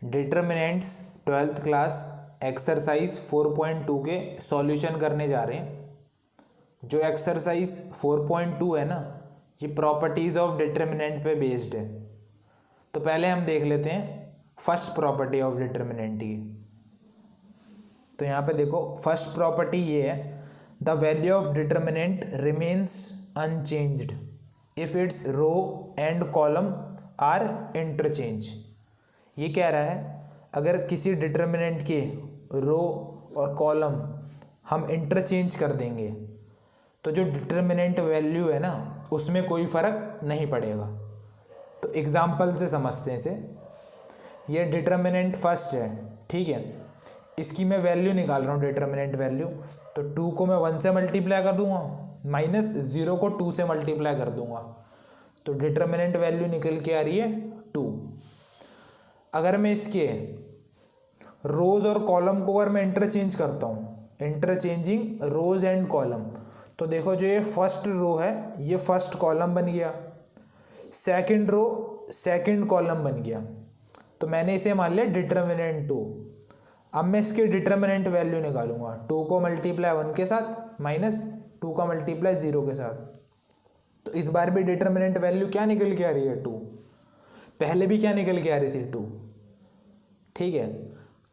Determinants 12th class exercise 4.2 के solution करने जा रहे हैं। जो एक्सरसाइज 4.2 है ना, ये प्रॉपर्टीज़ ऑफ डिटर्मिनेंट पे बेस्ड है। तो पहले हम देख लेते हैं फर्स्ट प्रॉपर्टी ऑफ डिटर्मिनेंट की। तो यहाँ पे देखो फर्स्ट प्रॉपर्टी ये है, the value of determinant remains unchanged if its row and column are interchange. ये कह रहा है अगर किसी डिटर्मिनेंट के रो और कॉलम हम इंटरचेंज कर देंगे तो जो डिटर्मिनेंट वैल्यू है ना उसमें कोई फ़र्क नहीं पड़ेगा। तो एग्जाम्पल से समझते हैं इसे। ये डिटर्मिनेंट फर्स्ट है, ठीक है, इसकी मैं वैल्यू निकाल रहा हूँ डिटर्मिनेंट वैल्यू। तो 2 को मैं 1 से मल्टीप्लाई कर दूंगा, माइनस 0 को 2 से मल्टीप्लाई कर दूंगा, तो डिटर्मिनेंट वैल्यू निकल के आ रही है 2। अगर मैं इसके रोज और कॉलम को अगर मैं इंटरचेंज करता हूँ, इंटरचेंजिंग रोज एंड कॉलम, तो देखो जो ये फर्स्ट रो है ये फर्स्ट कॉलम बन गया, सेकंड रो सेकंड कॉलम बन गया। तो मैंने इसे मान लिया डिटर्मिनेंट 2। अब मैं इसके डिटर्मिनेंट वैल्यू निकालूंगा, 2 को मल्टीप्लाई 1 के साथ माइनस 2 का मल्टीप्लाई 0 के साथ। तो इस बार भी डिटर्मिनेंट वैल्यू क्या निकल के आ रही है 2। पहले भी क्या निकल के आ रही थी 2, ठीक है।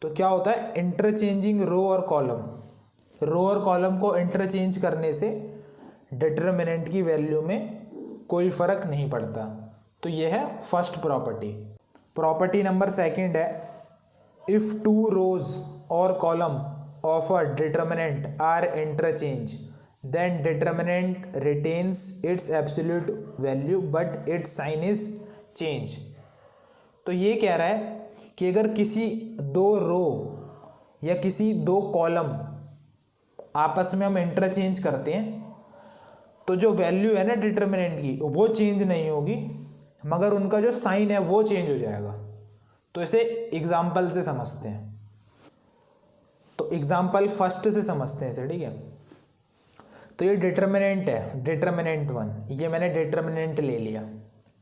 तो क्या होता है इंटरचेंजिंग रो और कॉलम, रो और कॉलम को इंटरचेंज करने से डिटर्मिनेंट की वैल्यू में कोई फ़र्क नहीं पड़ता। तो ये है first property. Property number second है, इफ़ 2 रोज और column of a determinant are interchange then determinant retains its absolute value but its sign is change. तो ये कह रहा है कि अगर किसी 2 रो या किसी 2 कॉलम आपस में हम इंटरचेंज करते हैं तो जो वैल्यू है ना डिटर्मिनेंट की वो चेंज नहीं होगी, मगर उनका जो साइन है वो चेंज हो जाएगा। तो इसे एग्जाम्पल से समझते हैं। तो एग्जाम्पल फर्स्ट से समझते हैं इसे, ठीक है। तो ये डिटर्मिनेंट है, डिटर्मिनेंट 1, ये मैंने डिटर्मिनेंट ले लिया,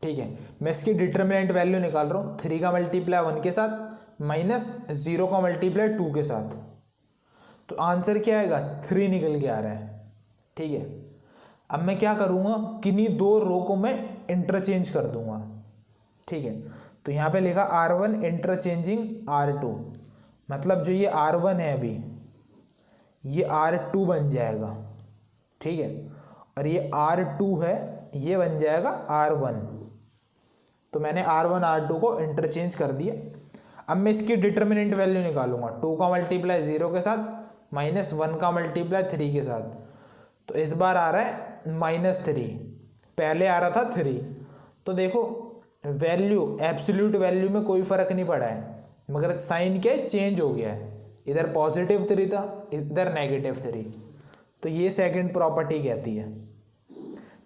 ठीक है। मैं इसकी डिटर्मिनेंट वैल्यू निकाल रहा हूँ, 3 का मल्टीप्लाई 1 के साथ माइनस 0 का मल्टीप्लाई 2 के साथ। तो आंसर क्या आएगा 3 निकल के आ रहा है, ठीक है। अब मैं क्या करूँगा, किन्हीं 2 रो को मैं इंटरचेंज कर दूंगा, ठीक है। तो यहाँ पे लिखा R1 इंटरचेंजिंग R2, मतलब जो ये R1 है अभी ये R2 बन जाएगा, ठीक है, और ये R2 है ये बन जाएगा R1। तो मैंने R1 R2 को इंटरचेंज कर दिया। अब मैं इसकी डिटर्मिनेंट वैल्यू निकालूंगा, 2 का मल्टीप्लाई 0 के साथ माइनस 1 का मल्टीप्लाई 3 के साथ। तो इस बार आ रहा है -3, पहले आ रहा था 3। तो देखो वैल्यू एब्सोल्यूट वैल्यू में कोई फ़र्क नहीं पड़ा है, मगर साइन क्या चेंज हो गया है, इधर पॉजिटिव 3 था इधर -3। तो ये सेकंड प्रॉपर्टी कहती है।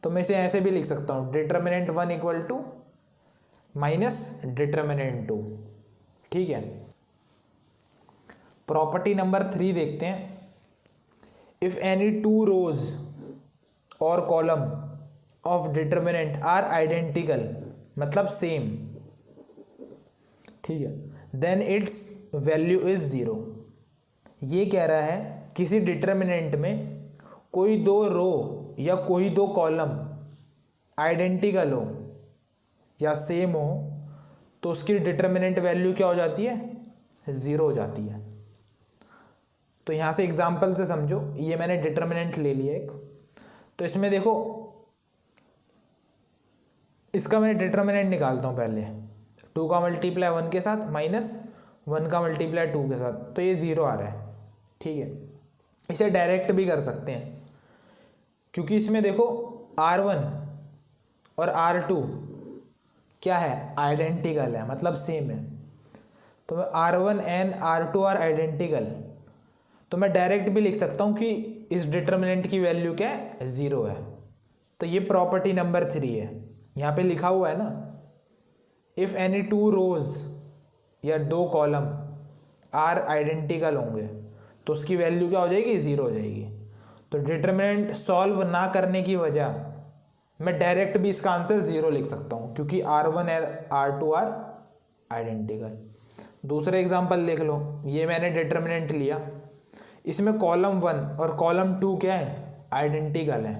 तो मैं इसे ऐसे भी लिख सकता हूँ, determinant 1 equal to minus determinant 2, ठीक है। प्रॉपर्टी नंबर 3 देखते हैं, इफ एनी 2 रोज और column of determinant are identical, मतलब सेम, ठीक है, देन इट्स वैल्यू इज 0। ये कह रहा है किसी डिटर्मिनेंट में कोई 2 रो या कोई 2 कॉलम आइडेंटिकल हो या सेम हो तो उसकी डिटर्मिनेंट वैल्यू क्या हो जाती है 0 हो जाती है। तो यहाँ से एग्जाम्पल से समझो, ये मैंने डिटर्मिनेंट ले लिया एक। तो इसमें देखो इसका मैं डिटर्मिनेंट निकालता हूँ पहले, 2 का मल्टीप्लाई 1 के साथ माइनस 1 का मल्टीप्लाई 2 के साथ, तो ये 0 आ रहा है, ठीक है। इसे डायरेक्ट भी कर सकते हैं क्योंकि इसमें देखो R1 और R2 क्या है आइडेंटिकल है, मतलब सेम है। तो R1 and R2 are identical, तो मैं डायरेक्ट भी लिख सकता हूँ कि इस डिटर्मिनेंट की वैल्यू क्या है 0 है। तो ये प्रॉपर्टी नंबर 3 है। यहाँ पे लिखा हुआ है ना, इफ़ एनी 2 रोज या 2 कॉलम आर आइडेंटिकल होंगे तो उसकी वैल्यू क्या हो जाएगी 0 हो जाएगी। तो डिटर्मिनेंट सॉल्व ना करने की वजह मैं डायरेक्ट भी इसका आंसर 0 लिख सकता हूँ क्योंकि R1 और R2 आर आइडेंटिकल। दूसरा एग्जांपल देख लो, ये मैंने डिटर्मिनेंट लिया, इसमें कॉलम 1 और कॉलम 2 क्या है, आइडेंटिकल है,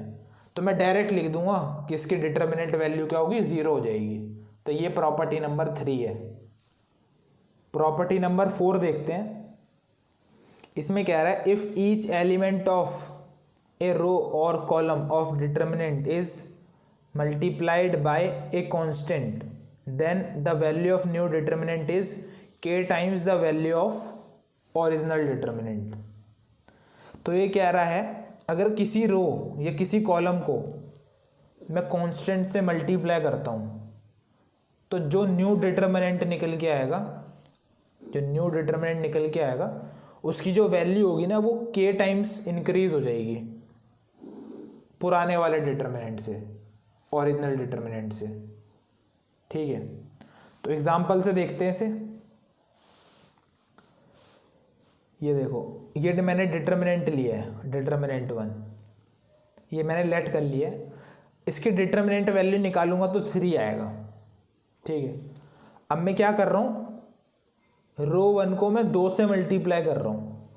तो मैं डायरेक्ट लिख दूंगा कि इसकी डिटर्मिनेंट वैल्यू क्या होगी, 0 हो जाएगी। तो ये प्रॉपर्टी नंबर 3 है। प्रॉपर्टी नंबर 4 देखते हैं। इसमें कह रहा है if each element of a row और column of determinant is multiplied by a constant then the value of new determinant is k times the value of original determinant. तो ये कह रहा है अगर किसी रो या किसी कॉलम को मैं कांस्टेंट से मल्टीप्लाई करता हूँ तो जो न्यू डिटर्मिनेंट निकल के आएगा, जो न्यू डिटर्मिनेंट निकल के आएगा उसकी जो वैल्यू होगी ना वो k टाइम्स इंक्रीज हो जाएगी पुराने वाले डिटर्मिनेंट से, ओरिजिनल डिटर्मिनेंट से। ठीक है, तो एग्जांपल से देखते हैं इसे। ये देखो, ये मैंने डिटर्मिनेंट लिया है, डिटर्मिनेंट 1, ये मैंने लेट कर लिया है। इसकी डिटर्मिनेंट वैल्यू निकालूंगा तो 3 आएगा। ठीक है, अब मैं क्या कर रहा हूँ, रो 1 को मैं 2 से मल्टीप्लाई कर रहा हूँ।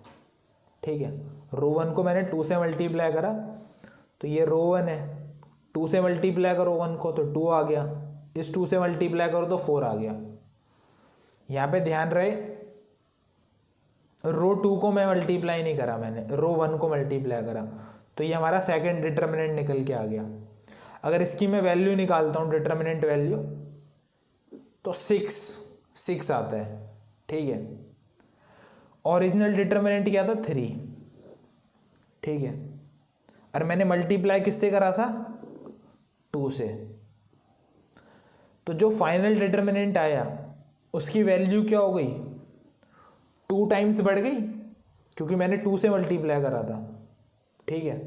ठीक है, रो 1 को मैंने 2 से मल्टीप्लाई करा तो ये रो 1 है, 2 से मल्टीप्लाई करो 1 को तो 2 आ गया, इस 2 से मल्टीप्लाई करो तो 4 आ गया। यहाँ पे ध्यान रहे रो 2 को मैं मल्टीप्लाई नहीं करा, मैंने रो 1 को मल्टीप्लाई करा, तो ये हमारा सेकंड डिटर्मिनेंट निकल के आ गया। अगर इसकी मैं वैल्यू निकालता हूँ, डिटर्मिनेंट वैल्यू, तो 6 आता है। ठीक है, ओरिजिनल डिटर्मिनेंट क्या था, 3। ठीक है, और मैंने मल्टीप्लाई किससे करा था, 2 से। तो जो फाइनल डिटर्मिनेंट आया उसकी वैल्यू क्या हो गई, 2 टाइम्स बढ़ गई, क्योंकि मैंने 2 से मल्टीप्लाई करा था। ठीक है,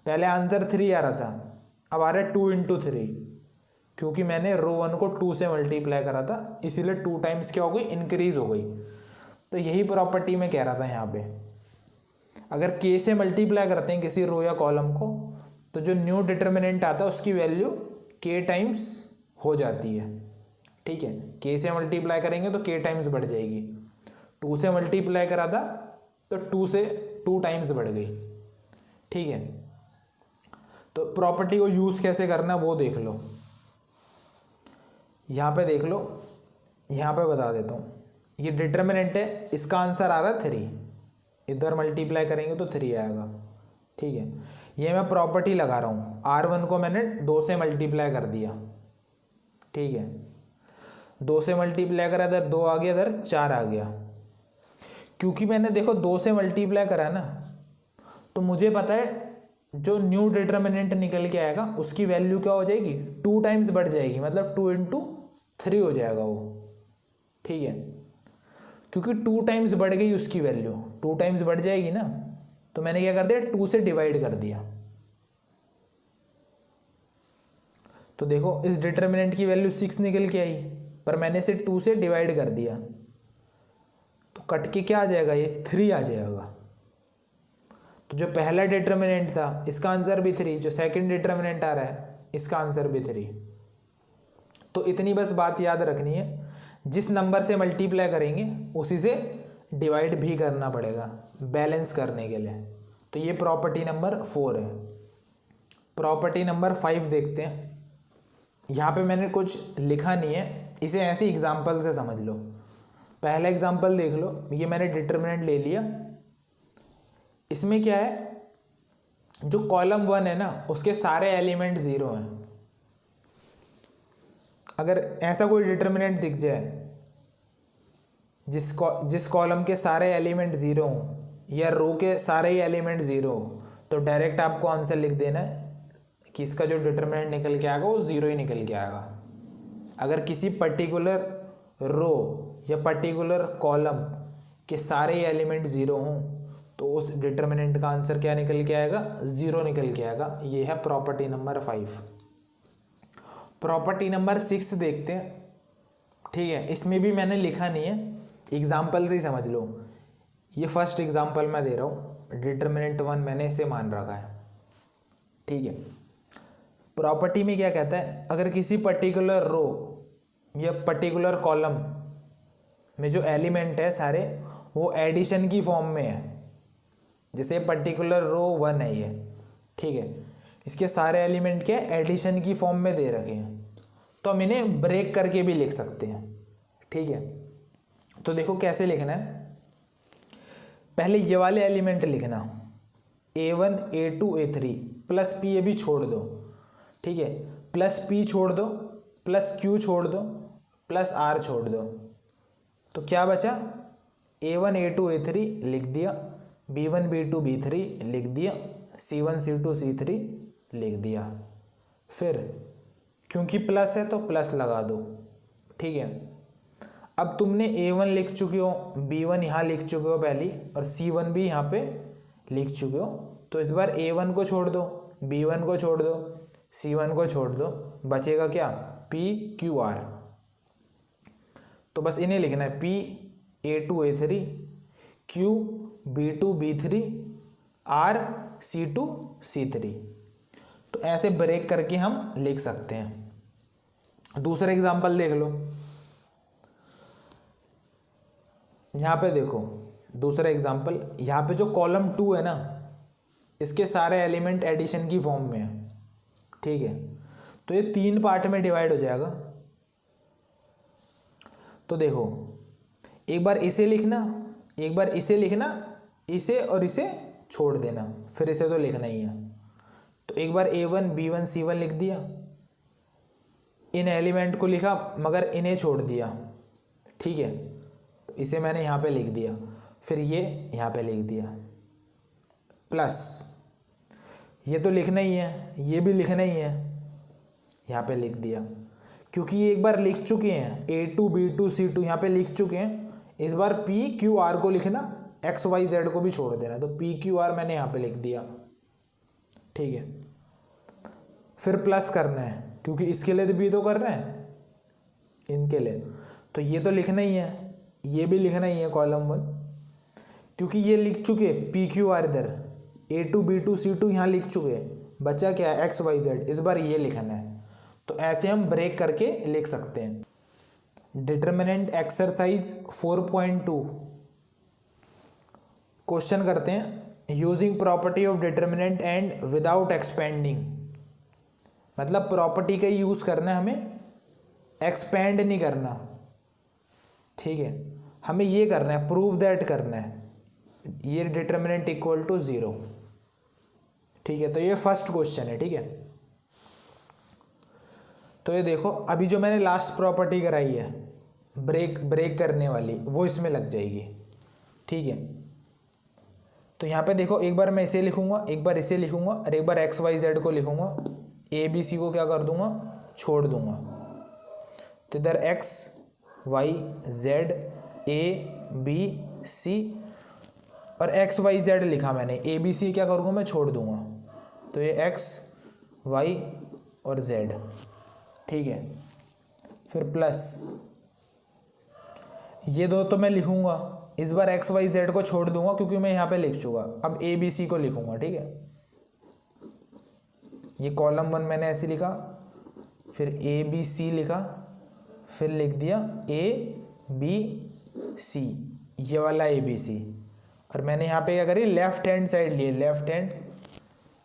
पहले आंसर 3 आ रहा था, अब आ रहा है 2 × 3, क्योंकि मैंने रो 1 को 2 से मल्टीप्लाई करा था, इसीलिए 2 टाइम्स क्या हो गई, इंक्रीज हो गई। तो यही प्रॉपर्टी मैं कह रहा था यहाँ पे, अगर k से मल्टीप्लाई करते हैं किसी रो या कॉलम को तो जो न्यू डिटर्मिनेंट आता है उसकी वैल्यू k टाइम्स हो जाती है। ठीक है, k से मल्टीप्लाई करेंगे तो k टाइम्स बढ़ जाएगी, 2 से मल्टीप्लाई करा था तो 2 टाइम्स बढ़ गई। ठीक है, तो प्रॉपर्टी को यूज़ कैसे करना वो देख लो। यहाँ पे देख लो, यहाँ पे बता देता हूँ, ये डिटर्मिनेंट है, इसका आंसर आ रहा है 3, इधर मल्टीप्लाई करेंगे तो 3 आएगा। ठीक है, ये मैं प्रॉपर्टी लगा रहा हूँ, R1 को मैंने 2 से मल्टीप्लाई कर दिया। ठीक है, 2 से मल्टीप्लाई करा, इधर 2 आ गया, इधर 4 आ गया। क्योंकि मैंने देखो 2 से मल्टीप्लाई करा ना, तो मुझे पता है जो न्यू डिटर्मिनेंट निकल के आएगा उसकी वैल्यू क्या हो जाएगी, 2 टाइम्स बढ़ जाएगी, मतलब 2 × 3 हो जाएगा वो। ठीक है, क्योंकि 2 टाइम्स बढ़ गई उसकी वैल्यू, 2 टाइम्स बढ़ जाएगी ना, तो मैंने क्या कर दिया, 2 से डिवाइड कर दिया। तो देखो इस डिटर्मिनेंट की वैल्यू 6 निकल के आई, पर मैंने इसे 2 से डिवाइड कर दिया, तो कट के क्या आ जाएगा, ये 3 आ जाएगा। तो जो पहला डिटर्मिनेंट था इसका आंसर भी 3, जो सेकंड डिटर्मिनेंट आ रहा है इसका आंसर भी 3। तो इतनी बस बात याद रखनी है, जिस नंबर से मल्टीप्लाई करेंगे उसी से डिवाइड भी करना पड़ेगा बैलेंस करने के लिए। तो ये प्रॉपर्टी नंबर 4 है। प्रॉपर्टी नंबर 5 देखते हैं। यहाँ पे मैंने कुछ लिखा नहीं है, इसे ऐसे एग्जाम्पल से समझ लो। पहला एग्जाम्पल देख लो, ये मैंने डिटर्मिनेंट ले लिया, इसमें क्या है, जो कॉलम 1 है ना उसके सारे एलिमेंट 0 हैं। अगर ऐसा कोई डिटर्मिनेंट दिख जाए जिस कॉलम के सारे एलिमेंट 0 हों या रो के सारे ही एलिमेंट 0 हो, तो डायरेक्ट आपको आंसर लिख देना है कि इसका जो डिटर्मिनेंट निकल के आएगा वो 0 ही निकल के आएगा। अगर किसी पर्टिकुलर रो या पर्टिकुलर कॉलम के सारे एलिमेंट 0 हों तो उस डिटर्मिनेंट का आंसर क्या निकल के आएगा, 0 निकल के आएगा। ये है प्रॉपर्टी नंबर 5। प्रॉपर्टी नंबर 6 देखते हैं। ठीक है, इसमें भी मैंने लिखा नहीं है, एग्जाम्पल से ही समझ लो। ये फर्स्ट एग्जाम्पल मैं दे रहा हूँ, डिटर्मिनेंट 1 मैंने इसे मान रखा है। ठीक है, प्रॉपर्टी में क्या कहता है, अगर किसी पर्टिकुलर रो या पर्टिकुलर कॉलम में जो एलिमेंट है सारे वो एडिशन की फॉर्म में है, जैसे पर्टिकुलर रो 1 है ये, ठीक है, इसके सारे एलिमेंट क्या एडिशन की फॉर्म में दे रखे हैं, तो हम इन्हें ब्रेक करके भी लिख सकते हैं, ठीक है। तो देखो कैसे लिखना है, पहले ये वाले एलिमेंट लिखना A1 A2 A3 plus P ये भी छोड़ दो, ठीक है, प्लस P छोड़ दो, प्लस Q छोड़ दो, प्लस R छोड़ दो, तो क्या बचा A1 A2 A3 लिख दिया, B1 B2 B3 लिख दिया, C1 C2 C3 लिख दिया। फिर क्योंकि प्लस है तो प्लस लगा दो, ठीक है। अब तुमने A1 लिख चुके हो, B1 यहाँ लिख चुके हो पहली, और C1 भी यहाँ पे लिख चुके हो, तो इस बार A1 को छोड़ दो, B1 को छोड़ दो, C1 को छोड़ दो, बचेगा क्या P Q R। तो बस इन्हें लिखना है P A2 A3 Q B2 B3 R C2 C3। तो ऐसे ब्रेक करके हम लिख सकते हैं। दूसरा एग्जांपल देख लो, यहाँ पे देखो दूसरा एग्जांपल, यहाँ पे जो कॉलम 2 है ना, इसके सारे एलिमेंट एडिशन की फॉर्म में है, ठीक है। तो ये 3 पार्ट में डिवाइड हो जाएगा। तो देखो एक बार इसे लिखना, एक बार इसे लिखना, इसे और इसे छोड़ देना, फिर इसे तो लिखना ही है। तो एक बार A1 B1 C1 लिख दिया, इन एलिमेंट को लिखा मगर इन्हें छोड़ दिया, ठीक है, तो इसे मैंने यहाँ पे लिख दिया, फिर ये यहाँ पे लिख दिया, प्लस ये तो लिखना ही है, ये भी लिखना ही है, यहाँ पे लिख दिया, क्योंकि ये एक बार लिख चुके हैं, A2 B2 C2 यहाँ पे लिख चुके हैं, इस बार P Q R को लिखना, X Y Z को भी छोड़ देना, तो P Q R मैंने यहाँ पे लिख दिया, ठीक है। फिर प्लस करना है, क्योंकि इसके लिए तो भी तो कर रहे हैं, इनके लिए, तो ये तो लिखना ही है, ये भी लिखना ही है कॉलम 1, क्योंकि ये लिख चुके P Q R इधर, A2 B2 C2 यहाँ लिख चुके, बचा क्या है X Y Z, इस बार ये लिखना है। तो ऐसे हम ब्रेक करके लिख सकते हैं। डिटरमिनेंट एक्सरसाइज 4.2 क्वेश्चन करते हैं, using property of determinant and without expanding, मतलब प्रॉपर्टी का यूज करना है हमें, एक्सपेंड नहीं करना, ठीक है, हमें ये करना है, प्रूव दैट करना है, ये डिटरमिनेंट इक्वल टू 0, ठीक है। तो ये फर्स्ट क्वेश्चन है, ठीक है। तो ये देखो अभी जो मैंने लास्ट प्रॉपर्टी कराई है ब्रेक करने वाली, वो इसमें लग जाएगी, ठीक है। तो यहाँ पे देखो एक बार मैं इसे लिखूंगा, एक बार इसे लिखूंगा, और एक बार X Y Z को लिखूंगा, A B C को क्या कर दूंगा, छोड़ दूंगा, तो इधर X Y Z A B C और X Y Z लिखा मैंने, A B C क्या करूँगा मैं छोड़ दूंगा, तो ये X Y और Z, ठीक है। फिर प्लस ये दो तो मैं लिखूंगा, इस बार X Y Z को छोड़ दूंगा क्योंकि मैं यहाँ पे लिख चुका, अब A B C को लिखूंगा, ठीक है। ये कॉलम 1 मैंने ऐसे लिखा, फिर A B C लिखा, फिर लिख दिया A B C, ये वाला A B C, और मैंने यहाँ पे क्या करी, लेफ्ट हैंड साइड लिए, लेफ्ट हैंड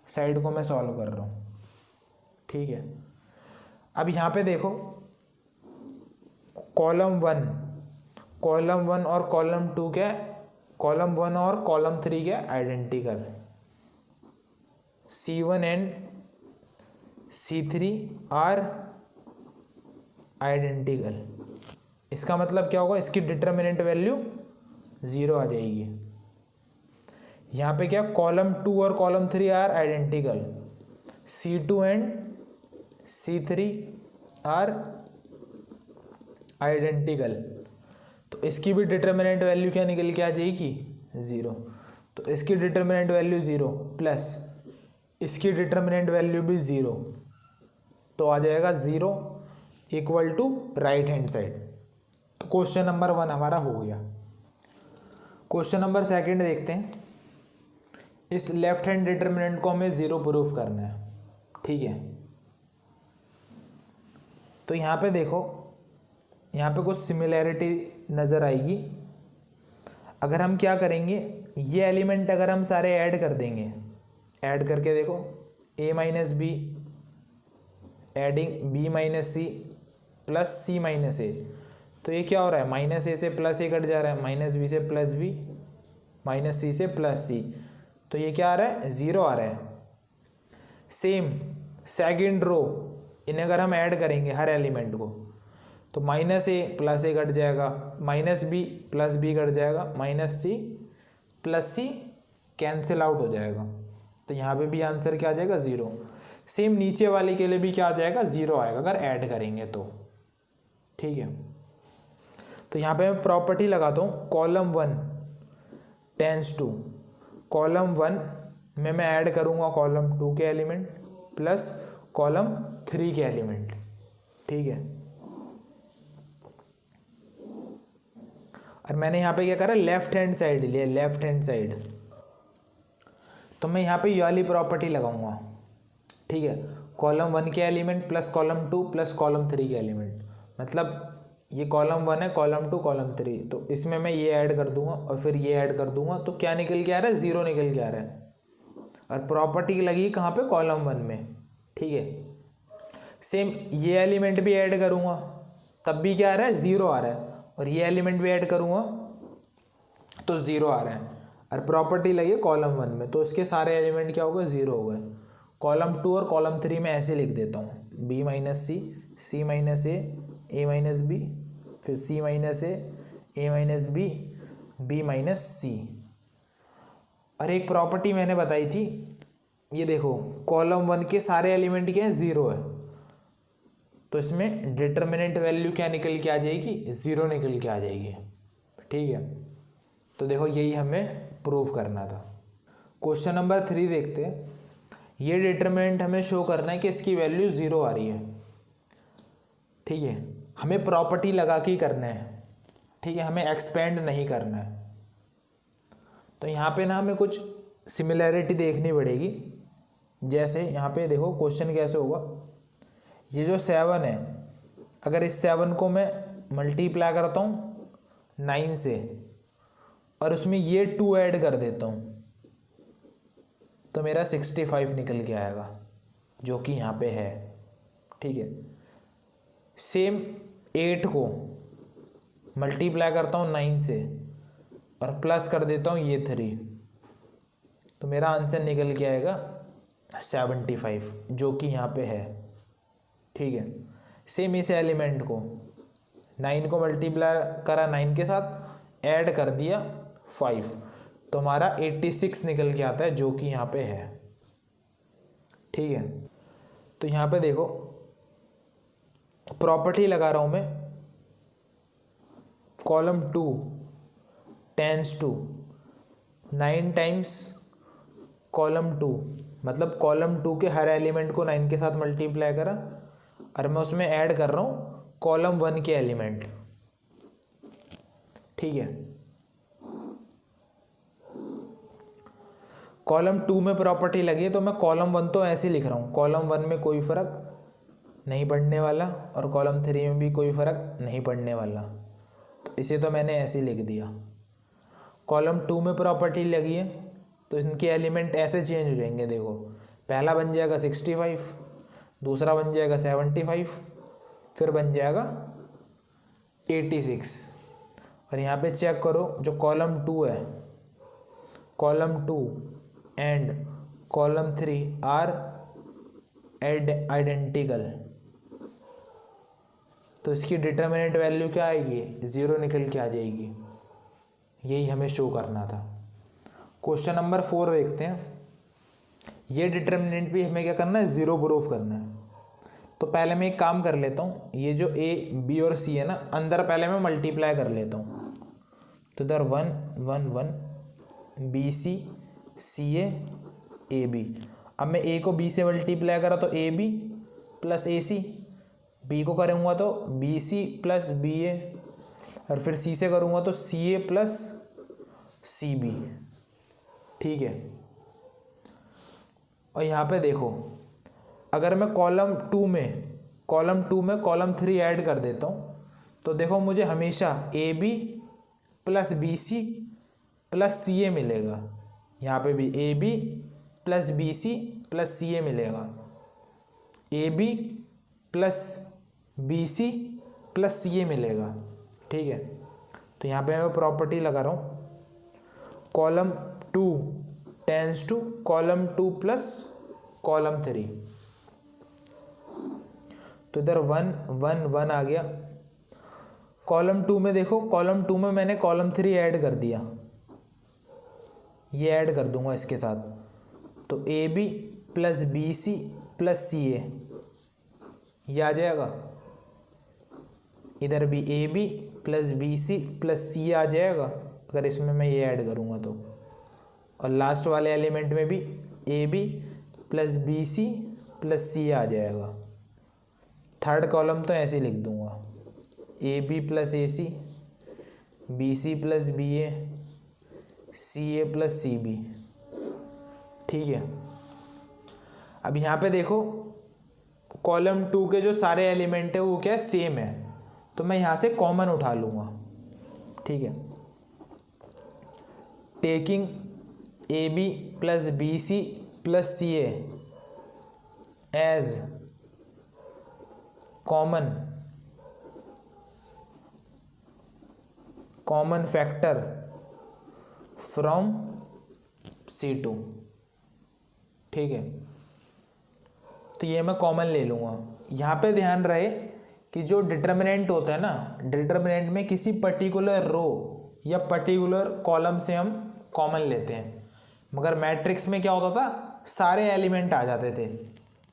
साइड को मैं सॉल्व कर रहा हूँ, ठीक है। अब यहाँ पे देखो कॉलम 1 और कॉलम 2 क्या, कॉलम 1 और कॉलम 3 क्या identical, C1 and C3 are identical. इसका मतलब क्या होगा, इसकी डिटरमिनेंट वैल्यू 0 आ जाएगी। यहाँ पे क्या, कॉलम 2 और column 3 are identical, C2 and C3 are identical, तो इसकी भी डिटरमिनेंट वैल्यू क्या निकल के आ जाएगी, 0। तो इसकी डिटरमिनेंट वैल्यू 0 प्लस इसकी डिटरमिनेंट वैल्यू भी 0, तो आ जाएगा 0 equal to right hand side. तो क्वेश्चन नंबर 1 हमारा हो गया। क्वेश्चन नंबर 2 देखते हैं। इस लेफ्ट हैंड डिटरमिनेंट को हमें 0 प्रूफ करना है, ठीक है। तो यहाँ पे देखो, यहाँ पे कुछ सिमिलैरिटी नज़र आएगी। अगर हम क्या करेंगे, ये एलिमेंट अगर हम सारे ऐड कर देंगे, ऐड करके देखो a minus B adding b minus C plus C minus A, तो ये क्या हो रहा है, माइनस ए से प्लस ए कट जा रहा है, माइनस बी से प्लस बी, माइनस सी से प्लस सी, तो ये क्या आ रहा है, ज़ीरो आ रहा है। सेम सेकंड रो, इन्हें अगर हम ऐड करेंगे हर एलिमेंट को, तो minus a plus a cut जाएगा, minus b plus b cut जाएगा, माइनस सी प्लस सी कैंसिल आउट हो जाएगा, तो यहाँ पे भी आंसर क्या आ जाएगा, ज़ीरो। सेम नीचे वाले के लिए भी क्या आ जाएगा, ज़ीरो आएगा अगर ऐड करेंगे तो। ठीक है, तो यहाँ पे मैं प्रॉपर्टी लगाता हूँ, कॉलम 1 टेंस टू, कॉलम 1 में मैं ऐड करूँगा कॉलम 2 के एलिमेंट प्लस कॉलम 3 के एलिमेंट। ठीक है, और मैंने यहाँ पे क्या करा, लेफ्ट हैंड साइड लिया, लेफ्ट हैंड साइड, तो मैं यहाँ पे ये वाली प्रॉपर्टी लगाऊंगा। ठीक है, कॉलम 1 के element plus column 2 plus column 3 के एलिमेंट, मतलब ये कॉलम 1 है, कॉलम 2 कॉलम 3, तो इसमें मैं ये ऐड कर दूंगा और फिर ये ऐड कर दूंगा, तो क्या निकल के आ रहा है, ज़ीरो निकल के आ रहा है। और प्रॉपर्टी लगी कहाँ पे, कॉलम 1 में। ठीक है, सेम ये एलिमेंट भी ऐड करूँगा तब भी क्या आ रहा है, ज़ीरो आ रहा है, और ये एलिमेंट भी ऐड करूँगा तो ज़ीरो आ रहा है। और प्रॉपर्टी लगी है कॉलम 1 में, तो इसके सारे एलिमेंट क्या हो गए, ज़ीरो हो गए। कॉलम 2 और कॉलम 3 में ऐसे लिख देता हूँ, b माइनस सी माइनस ए माइनस बी, फिर c माइनस ए माइनस बी माइनस सी। और एक प्रॉपर्टी मैंने बताई थी, ये देखो कॉलम 1 के सारे एलिमेंट क्या है, ज़ीरो है, तो इसमें डिटर्मिनेंट वैल्यू क्या निकल के आ जाएगी, ज़ीरो निकल के आ जाएगी। ठीक है, तो देखो यही हमें प्रूव करना था। क्वेश्चन नंबर 3 देखते हैं। ये डिटर्मिनेंट हमें शो करना है कि इसकी वैल्यू ज़ीरो आ रही है। ठीक है, हमें प्रॉपर्टी लगा के ही करना है। ठीक है, हमें एक्सपेंड नहीं करना है। तो यहाँ पे ना हमें कुछ सिमिलैरिटी देखनी पड़ेगी। जैसे यहाँ पे देखो क्वेश्चन कैसे होगा, ये जो 7 है, अगर इस 7 को मैं मल्टीप्लाई करता हूँ 9 से और उसमें ये 2 ऐड कर देता हूँ, तो मेरा 65 निकल के आएगा, जो कि यहाँ पे है। ठीक है, सेम 8 को मल्टीप्लाई करता हूँ 9 से और प्लस कर देता हूँ ये 3, तो मेरा आंसर निकल के आएगा 75, जो कि यहाँ पे है। ठीक है, सेम इस एलिमेंट को 9 को मल्टीप्लाई करा 9 के साथ, ऐड कर दिया 5, तो हमारा 86 निकल के आता है, जो कि यहाँ पे है। ठीक है, तो यहाँ पे देखो प्रॉपर्टी लगा रहा हूँ मैं, column 2 tends to 9 times column 2, मतलब कॉलम 2 के हर एलिमेंट को 9 के साथ मल्टीप्लाई करा और मैं उसमें ऐड कर रहा हूँ कॉलम 1 के एलिमेंट। ठीक है, कॉलम 2 में प्रॉपर्टी लगी है, तो मैं कॉलम 1 तो ऐसे लिख रहा हूँ, कॉलम 1 में कोई फ़र्क नहीं पड़ने वाला और कॉलम 3 में भी कोई फ़र्क नहीं पड़ने वाला, तो इसे तो मैंने ऐसे लिख दिया। कॉलम 2 में प्रॉपर्टी लगी है, तो इनके एलिमेंट ऐसे चेंज हो जाएंगे। देखो पहला बन जाएगा 65, दूसरा बन जाएगा 75, फिर बन जाएगा 86। और यहाँ पे चेक करो, जो कॉलम 2 है, column 2 and column 3 are identical, तो इसकी डिटर्मिनेंट वैल्यू क्या आएगी, 0 निकल के आ जाएगी। यही हमें शो करना था। क्वेश्चन नंबर 4 देखते हैं। ये डिटर्मिनेंट भी हमें क्या करना है, 0 प्रूफ करना है। तो पहले मैं एक काम कर लेता हूँ, ये जो ए बी और सी है ना, अंदर पहले मैं मल्टीप्लाई कर लेता हूँ, तो इधर 1 1 1 बी सी ए बी। अब मैं ए को बी से मल्टीप्लाई करा तो A B plus A C, b को करूँगा तो बी सी प्लस बी ए, और फिर सी से करूँगा तो सी ए प्लस सी बी। ठीक है, और यहाँ पे देखो, अगर मैं कॉलम 2 में कॉलम 3 ऐड कर देता हूँ, तो देखो मुझे हमेशा A B plus B C plus C A मिलेगा। यहाँ पे भी A B plus B C plus C A मिलेगा। A B plus B C plus C A मिलेगा। ठीक है, तो यहाँ पे मैं प्रॉपर्टी लगा रहा हूँ, column 2 tends to column 2 plus column 3। तो इधर 1 1 1 आ गया। कॉलम 2 में देखो, कॉलम 2 में मैंने कॉलम 3 ऐड कर दिया, ये ऐड कर दूंगा इसके साथ। तो A B plus B C plus C A, ये आ जाएगा। इधर भी A B plus B C plus C A आ जाएगा अगर इसमें मैं ये ऐड करूँगा तो। और लास्ट वाले एलिमेंट में भी A B plus B C plus C A आ जाएगा। थर्ड कॉलम तो ऐसे ही लिख दूंगा, A B plus A C, B C plus B A, C A plus C B. ठीक है, अब यहाँ पे देखो कॉलम 2 के जो सारे एलिमेंट है वो क्या है, सेम है, तो मैं यहाँ से कॉमन उठा लूँगा। ठीक है, taking a B plus B C plus C a as common factor from C2। ठीक है, तो ये मैं कॉमन ले लूँगा। यहाँ पे ध्यान रहे कि जो डिटर्मिनेंट होता है ना, डिटर्मिनेंट में किसी पर्टिकुलर रो या पर्टिकुलर कॉलम से हम कॉमन लेते हैं, मगर मैट्रिक्स में क्या होता था, सारे एलिमेंट आ जाते थे।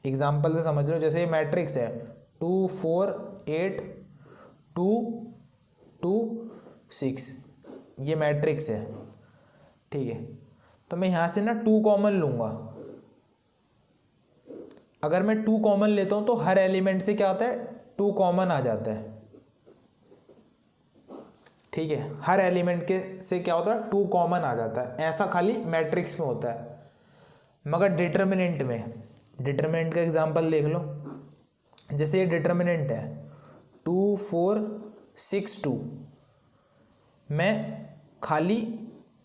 एग्जाम्पल से समझ लो, जैसे ये मैट्रिक्स है 2 4 8 2 2 6, ये मैट्रिक्स है। ठीक है, तो मैं यहाँ से ना 2 कॉमन लूँगा। अगर मैं 2 कॉमन लेता हूँ तो हर एलिमेंट से क्या होता है, 2 कॉमन आ जाता है। ठीक है, हर एलिमेंट के से क्या होता है, 2 कॉमन आ जाता है। ऐसा खाली मैट्रिक्स में होता है, मगर डिटर्मिनेंट में, डिटर्मिनेंट का एग्जांपल देख लो। जैसे ये डिटर्मिनेंट है 2 4 6 2, मैं खाली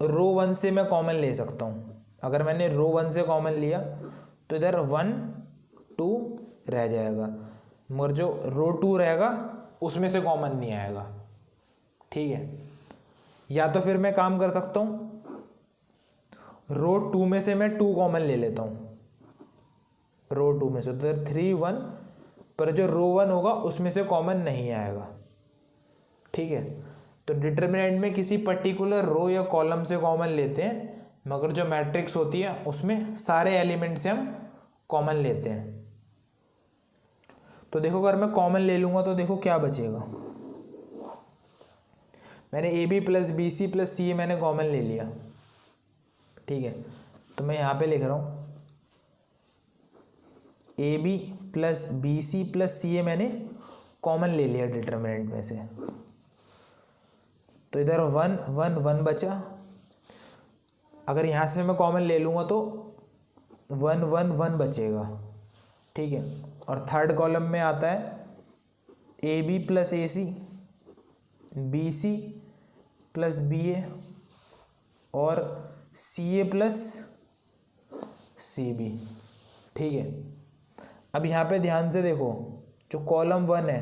रो 1 से मैं कॉमन ले सकता हूँ। अगर मैंने रो 1 से कॉमन लिया तो इधर 1 2 रह जाएगा, मगर जो रो 2 रहेगा उसमें से कॉमन नहीं आएगा। ठीक है, या तो फिर मैं काम कर सकता हूँ, रो 2 में से मैं 2 कॉमन ले लेता हूँ, रो 2 में से, तो 3 1, पर जो रो 1 होगा उसमें से कॉमन नहीं आएगा। ठीक है, तो डिटर्मिनेंट में किसी पर्टिकुलर रो या कॉलम से कॉमन लेते हैं, मगर जो मैट्रिक्स होती है उसमें सारे एलिमेंट से हम कॉमन लेते हैं। तो देखो अगर मैं कॉमन ले लूँगा तो देखो क्या बचेगा, मैंने A B plus B C plus C A मैंने कॉमन ले लिया। ठीक है, तो मैं यहाँ पे लिख रहा हूँ A B plus B C plus C A मैंने कॉमन ले लिया डिटर्मिनेंट में से। तो इधर 1 1 1 बचा। अगर यहाँ से मैं कॉमन ले लूँगा तो 1 1 1 बचेगा। ठीक है, और थर्ड कॉलम में आता है A B plus A C, B C plus B ए और C A plus C B. ठीक है, अब यहाँ पे ध्यान से देखो, जो कॉलम 1 है,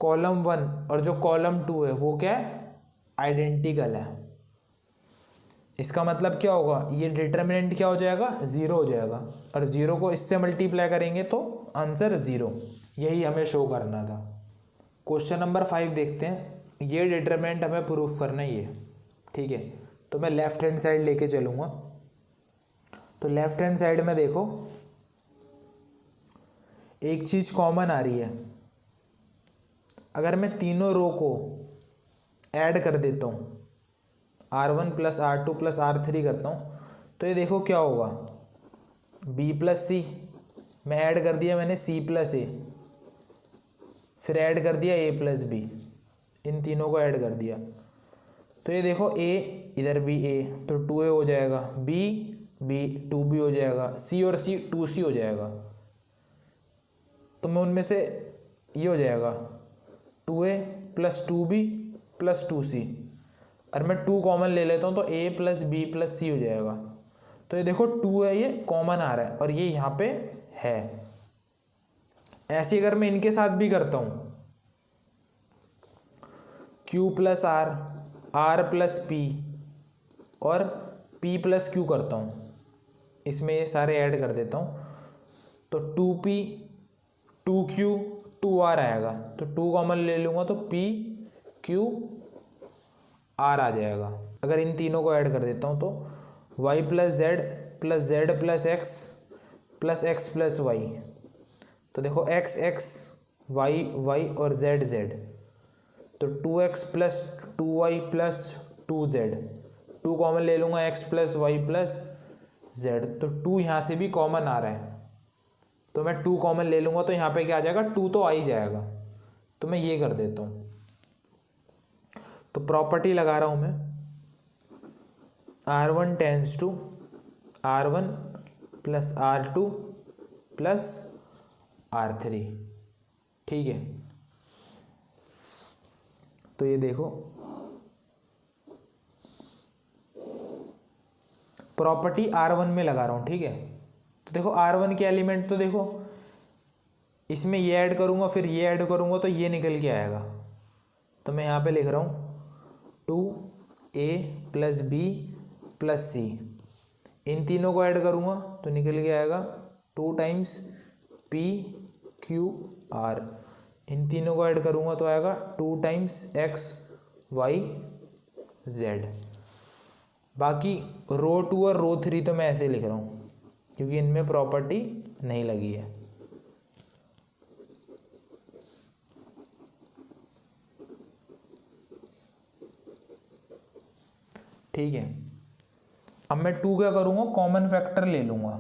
कॉलम 1 और जो कॉलम 2 है वो क्या है, आइडेंटिकल है। इसका मतलब क्या होगा, ये डिटर्मिनेंट क्या हो जाएगा, 0 हो जाएगा, और 0 को इससे मल्टीप्लाई करेंगे तो आंसर 0। यही हमें शो करना था। क्वेश्चन नंबर 5 देखते हैं। ये डिटर्मिनेंट हमें प्रूफ करना ही है। ठीक है, तो मैं लेफ्ट हैंड साइड लेके चलूँगा। तो लेफ्ट हैंड साइड में देखो एक चीज़ कॉमन आ रही है। अगर मैं तीनों रो को ऐड कर देता हूँ, R1 plus R2 plus R3 करता हूँ, तो ये देखो क्या होगा, B प्लस सी, मैं ऐड कर दिया मैंने C प्लस ए, फिर ऐड कर दिया A प्लस बी, इन तीनों को ऐड कर दिया। तो ये देखो A, इधर भी A, तो 2A हो जाएगा, B B 2B हो जाएगा, C और C 2C हो जाएगा। तो मैं उनमें से ये हो जाएगा 2a plus 2b plus 2c, और मैं 2 कॉमन ले लेता हूँ तो a प्लस बी प्लस सी हो जाएगा। तो ये देखो 2 है, ये कॉमन आ रहा है और ये यहाँ पे है। ऐसे अगर मैं इनके साथ भी करता हूँ, q plus r, r plus p और p प्लस q करता हूँ, इसमें ये सारे ऐड कर देता हूँ, तो 2p 2q 2r आएगा। तो 2 कॉमन ले लूँगा तो p q r आ जाएगा। अगर इन तीनों को ऐड कर देता हूँ तो y plus z plus x plus x plus y, तो देखो x x y y और z z, तो 2x plus 2y plus 2z, 2 common ले लूँगा x plus y plus z, तो 2 यहाँ से भी कॉमन आ रहा है, तो मैं 2 कॉमन ले लूँगा तो यहाँ पे क्या आ जाएगा, 2 तो आ ही जाएगा। तो मैं ये कर देता हूँ, तो प्रॉपर्टी लगा रहा हूँ मैं, R1 tense to R1 plus R2 plus R3, ठीक है। तो ये देखो प्रॉपर्टी R1 में लगा रहा हूँ, ठीक है। तो देखो R1 के एलिमेंट, तो देखो इसमें ये ऐड करूँगा फिर ये ऐड करूँगा तो ये निकल के आएगा। तो मैं यहाँ पे लिख रहा हूँ 2a प्लस बी प्लस सी, इन तीनों को ऐड करूँगा तो निकल के आएगा 2 टाइम्स p q r, इन तीनों को ऐड करूँगा तो आएगा 2 टाइम्स x y z। बाकी रो 2 और रो 3 तो मैं ऐसे लिख रहा हूँ क्योंकि इनमें प्रॉपर्टी नहीं लगी है। ठीक है, अब मैं 2 क्या करूँगा, कॉमन फैक्टर ले लूँगा।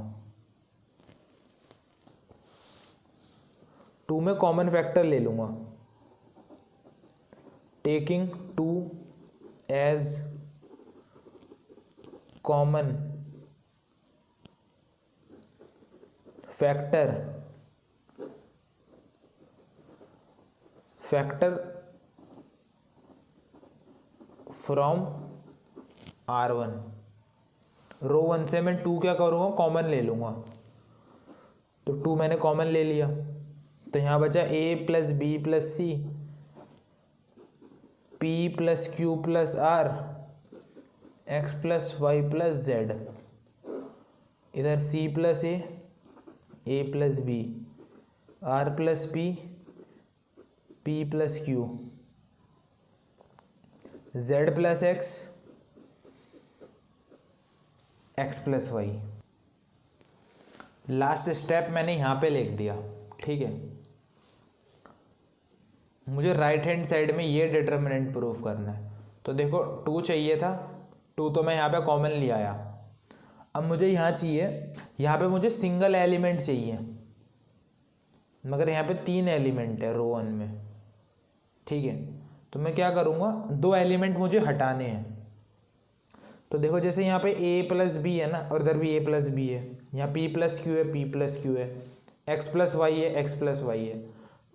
2 में कॉमन फैक्टर ले लूँगा, taking 2 as common factor from R1। Row 1 से मैं 2 क्या करूँगा, कॉमन ले लूँगा, तो 2 मैंने कॉमन ले लिया, तो यहाँ बचा a plus B plus c, p plus q plus r, x plus y plus z, इधर c plus a plus b, r plus p, p plus q, z plus x plus y. Last step मैंने यहाँ पे लिख दिया, ठीक है। मुझे right hand side में ये डिटर्मिनेंट प्रूफ करना है। तो देखो 2 चाहिए था, 2 तो मैं यहाँ पे कॉमन ले आया। अब मुझे यहाँ चाहिए, यहाँ पे मुझे सिंगल एलिमेंट चाहिए, मगर यहाँ पे 3 एलिमेंट है रो 1 में, ठीक है। तो मैं क्या करूँगा, 2 एलिमेंट मुझे हटाने हैं। तो देखो जैसे यहाँ पे a प्लस बी है ना, और इधर भी a प्लस बी है, यहाँ p प्लस क्यू है, p प्लस क्यू है, x प्लस वाई है, x प्लस वाई है।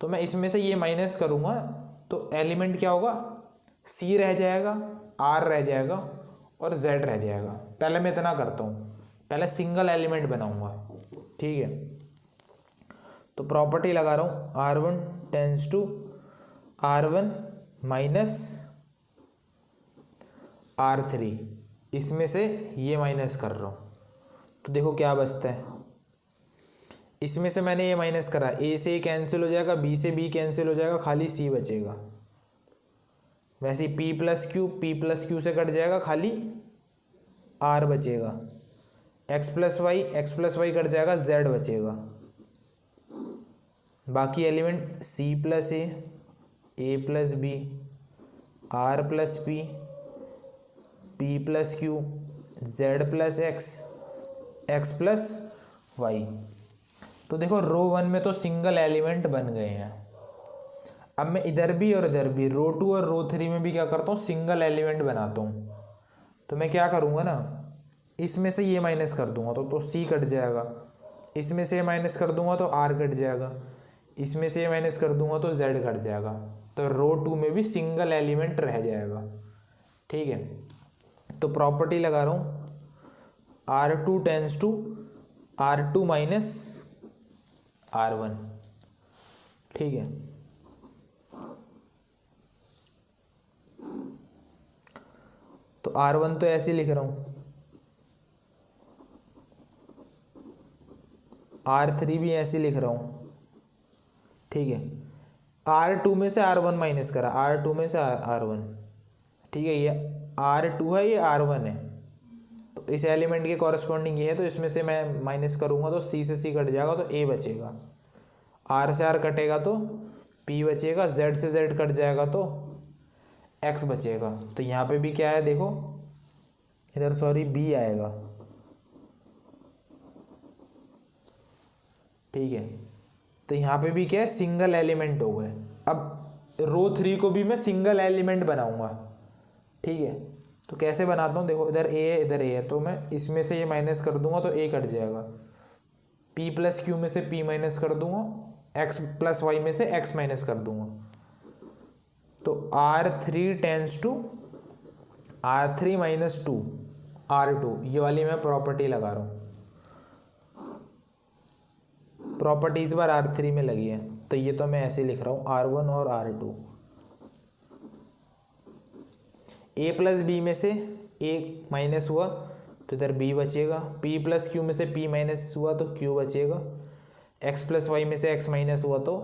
तो मैं इसमें से ये माइनस करूँगा तो एलिमेंट क्या होगा, c रह जाएगा, r रह जाएगा और z रह जाएगा। पहले मैं इतना करता हूँ, पहले सिंगल एलिमेंट बनाऊँगा, ठीक है। तो प्रॉपर्टी लगा रहा हूँ, R1 tense to R1 minus R3, इसमें से ये माइनस कर रहा हूँ। तो देखो क्या बचता है, इसमें से मैंने ये माइनस करा, a से कैंसिल हो जाएगा, b से b कैंसिल हो जाएगा, खाली c बचेगा। वैसे p प्लस क्यू से कट जाएगा, खाली r बचेगा। x प्लस वाई कट जाएगा, z बचेगा। बाकी element c plus a plus b, r plus p, p plus q, z plus x plus y. तो देखो रो 1 में तो सिंगल एलिमेंट बन गए हैं। अब मैं इधर भी और इधर भी, रो 2 और रो 3 में भी क्या करता हूँ, सिंगल एलिमेंट बनाता हूँ। तो मैं क्या करूँगा ना, इसमें से ये माइनस कर दूंगा तो c कट जाएगा, इसमें से माइनस कर दूंगा तो r कट जाएगा, इसमें से माइनस कर दूंगा तो z कट जाएगा। तो रो 2 में भी सिंगल एलिमेंट रह जाएगा। ठीक है, तो प्रॉपर्टी लगा रहा हूँ R2 tense to R2 minus R1। ठीक है, तो R1 तो ऐसे लिख रहा हूँ, R3 भी ऐसे लिख रहा हूँ। ठीक है, R2 में से R1 माइनस करा, R2 में से R1। ठीक है, ये R2 है, ये R1 है, तो इस एलिमेंट के कॉरस्पॉन्डिंग ये है, तो इसमें से मैं माइनस करूँगा तो C से C कट जाएगा तो A बचेगा, R से R कटेगा तो P बचेगा, Z से Z कट जाएगा तो X बचेगा। तो यहाँ पे भी क्या है देखो, इधर सॉरी B आएगा। ठीक है, तो यहाँ पे भी क्या है, सिंगल एलिमेंट हो गए। अब रो 3 को भी मैं सिंगल एलिमेंट बनाऊंगा। ठीक है, तो कैसे बनाता हूँ देखो, इधर A है इधर A है, तो मैं इसमें से ये माइनस कर दूंगा तो A कट जाएगा, P प्लस Q में से P माइनस कर दूंगा, X प्लस Y में से X माइनस कर दूंगा, तो R3 tense to R3 minus 2 R2, ये वाली मैं प्रॉपर्टी लगा रहा हूँ। प्रॉपर्टी इस बार R3 में लगी है, तो ये तो मैं ऐसे लिख रहा हूँ R1 और R2। A प्लस B में से A माइनस हुआ तो इधर B बचेगा, P प्लस Q में से P माइनस हुआ तो Q बचेगा, X प्लस Y में से X माइनस हुआ तो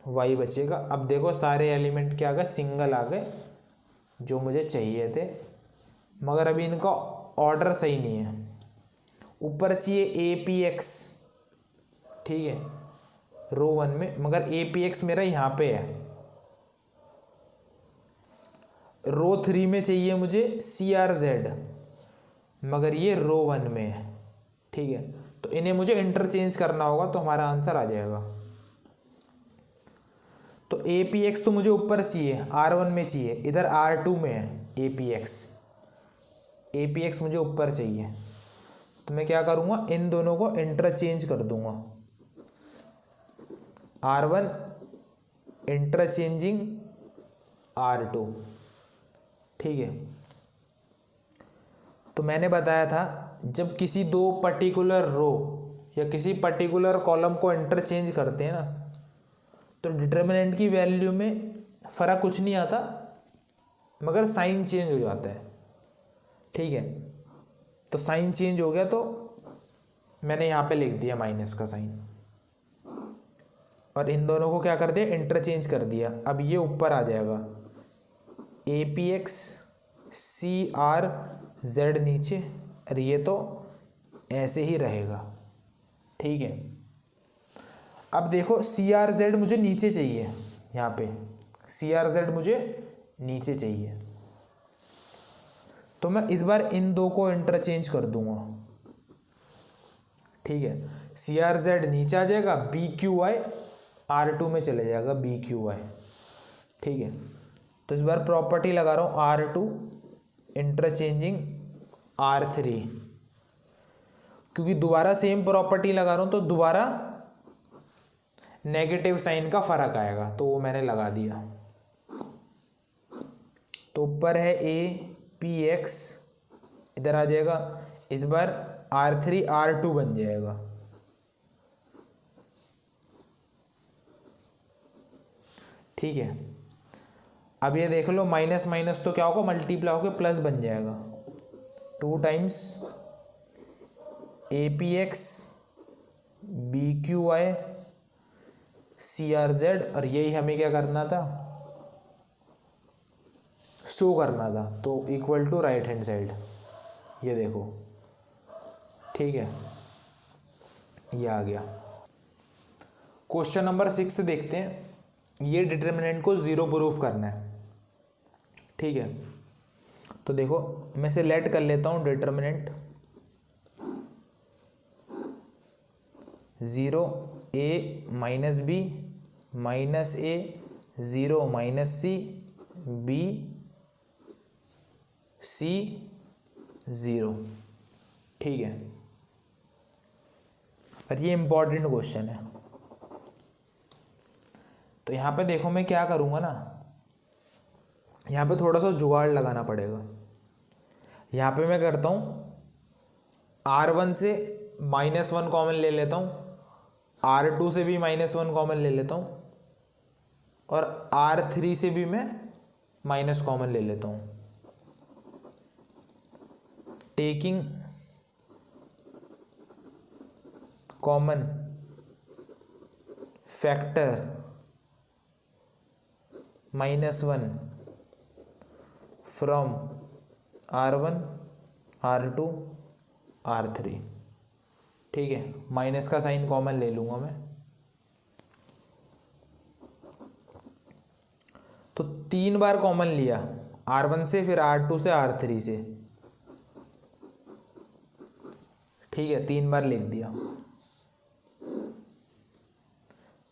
Y बचेगा। अब देखो सारे एलिमेंट क्या आ गए, सिंगल आ गए जो मुझे चाहिए थे, मगर अभी इनका ऑर्डर सही नहीं है। ऊपर चाहिए APX, ठीक है, रो 1 में, मगर APX मेरा यहाँ पे है। रो 3 में चाहिए मुझे CRZ, मगर ये रो 1 में है। ठीक है, तो इन्हें मुझे इंटरचेंज करना होगा, तो हमारा आंसर आ जाएगा। तो APX तो मुझे ऊपर चाहिए, R1 में चाहिए, इधर R2 में है APX मुझे ऊपर चाहिए, तो मैं क्या करूँगा, इन दोनों को इंटरचेंज कर दूंगा। R1 interchanging R2। ठीक है, तो मैंने बताया था जब किसी दो पर्टिकुलर रो या किसी पर्टिकुलर कॉलम को इंटरचेंज करते हैं ना, तो डिटर्मिनेंट की वैल्यू में फ़र्क कुछ नहीं आता, मगर साइन चेंज हो जाता है। ठीक है, तो साइन चेंज हो गया, तो मैंने यहाँ पे लिख दिया माइनस का साइन, और इन दोनों को क्या कर दिया, इंटरचेंज कर दिया। अब ये ऊपर आ जाएगा, APX CRZ नीचे, और ये तो ऐसे ही रहेगा। ठीक है, अब देखो CRZ मुझे नीचे चाहिए, यहाँ पे CRZ मुझे नीचे चाहिए, तो मैं इस बार इन दो को इंटरचेंज कर दूंगा। ठीक है, CRZ नीचे आ जाएगा, BQY R2 में चले जाएगा, BQY। ठीक है, तो इस बार प्रॉपर्टी लगा रहा हूँ R2 इंटरचेंजिंग R3, क्योंकि दोबारा सेम प्रॉपर्टी लगा रहा हूँ तो दोबारा नेगेटिव साइन का फर्क आएगा, तो वो मैंने लगा दिया। तो ऊपर है APX, इधर आ जाएगा, इस बार R3 R2 बन जाएगा। ठीक है, अब ये देख लो, माइनस माइनस तो क्या होगा, मल्टीप्लाई होकर प्लस बन जाएगा, 2 टाइम्स APX BQY CRZ, और यही हमें क्या करना था, शो करना था, तो equal to right hand side, ये देखो। ठीक है, ये आ गया। क्वेश्चन नंबर 6 देखते हैं, ये डिटर्मिनेंट को 0 प्रूफ करना है। ठीक है, तो देखो मैं इसे लेट कर लेता हूँ, determinant 0 A minus B minus A 0 minus C B C 0। ठीक है, और ये इंपॉर्टेंट क्वेश्चन है। तो यहाँ पे देखो मैं क्या करूँगा ना, यहाँ पे थोड़ा सा जुगाड़ लगाना पड़ेगा। यहाँ पे मैं करता हूँ R1 से -1 कॉमन ले लेता हूँ, R2 से भी -1 कॉमन ले लेता हूँ, और R3 से भी मैं माइनस कॉमन ले लेता हूँ। Taking common factor -1 from R1, R2, R3। ठीक है, माइनस का साइन कॉमन ले लूँगा मैं। तो 3 बार कॉमन लिया, R1 से, फिर R2 से, R3 से। ठीक है, 3 बार लिख दिया।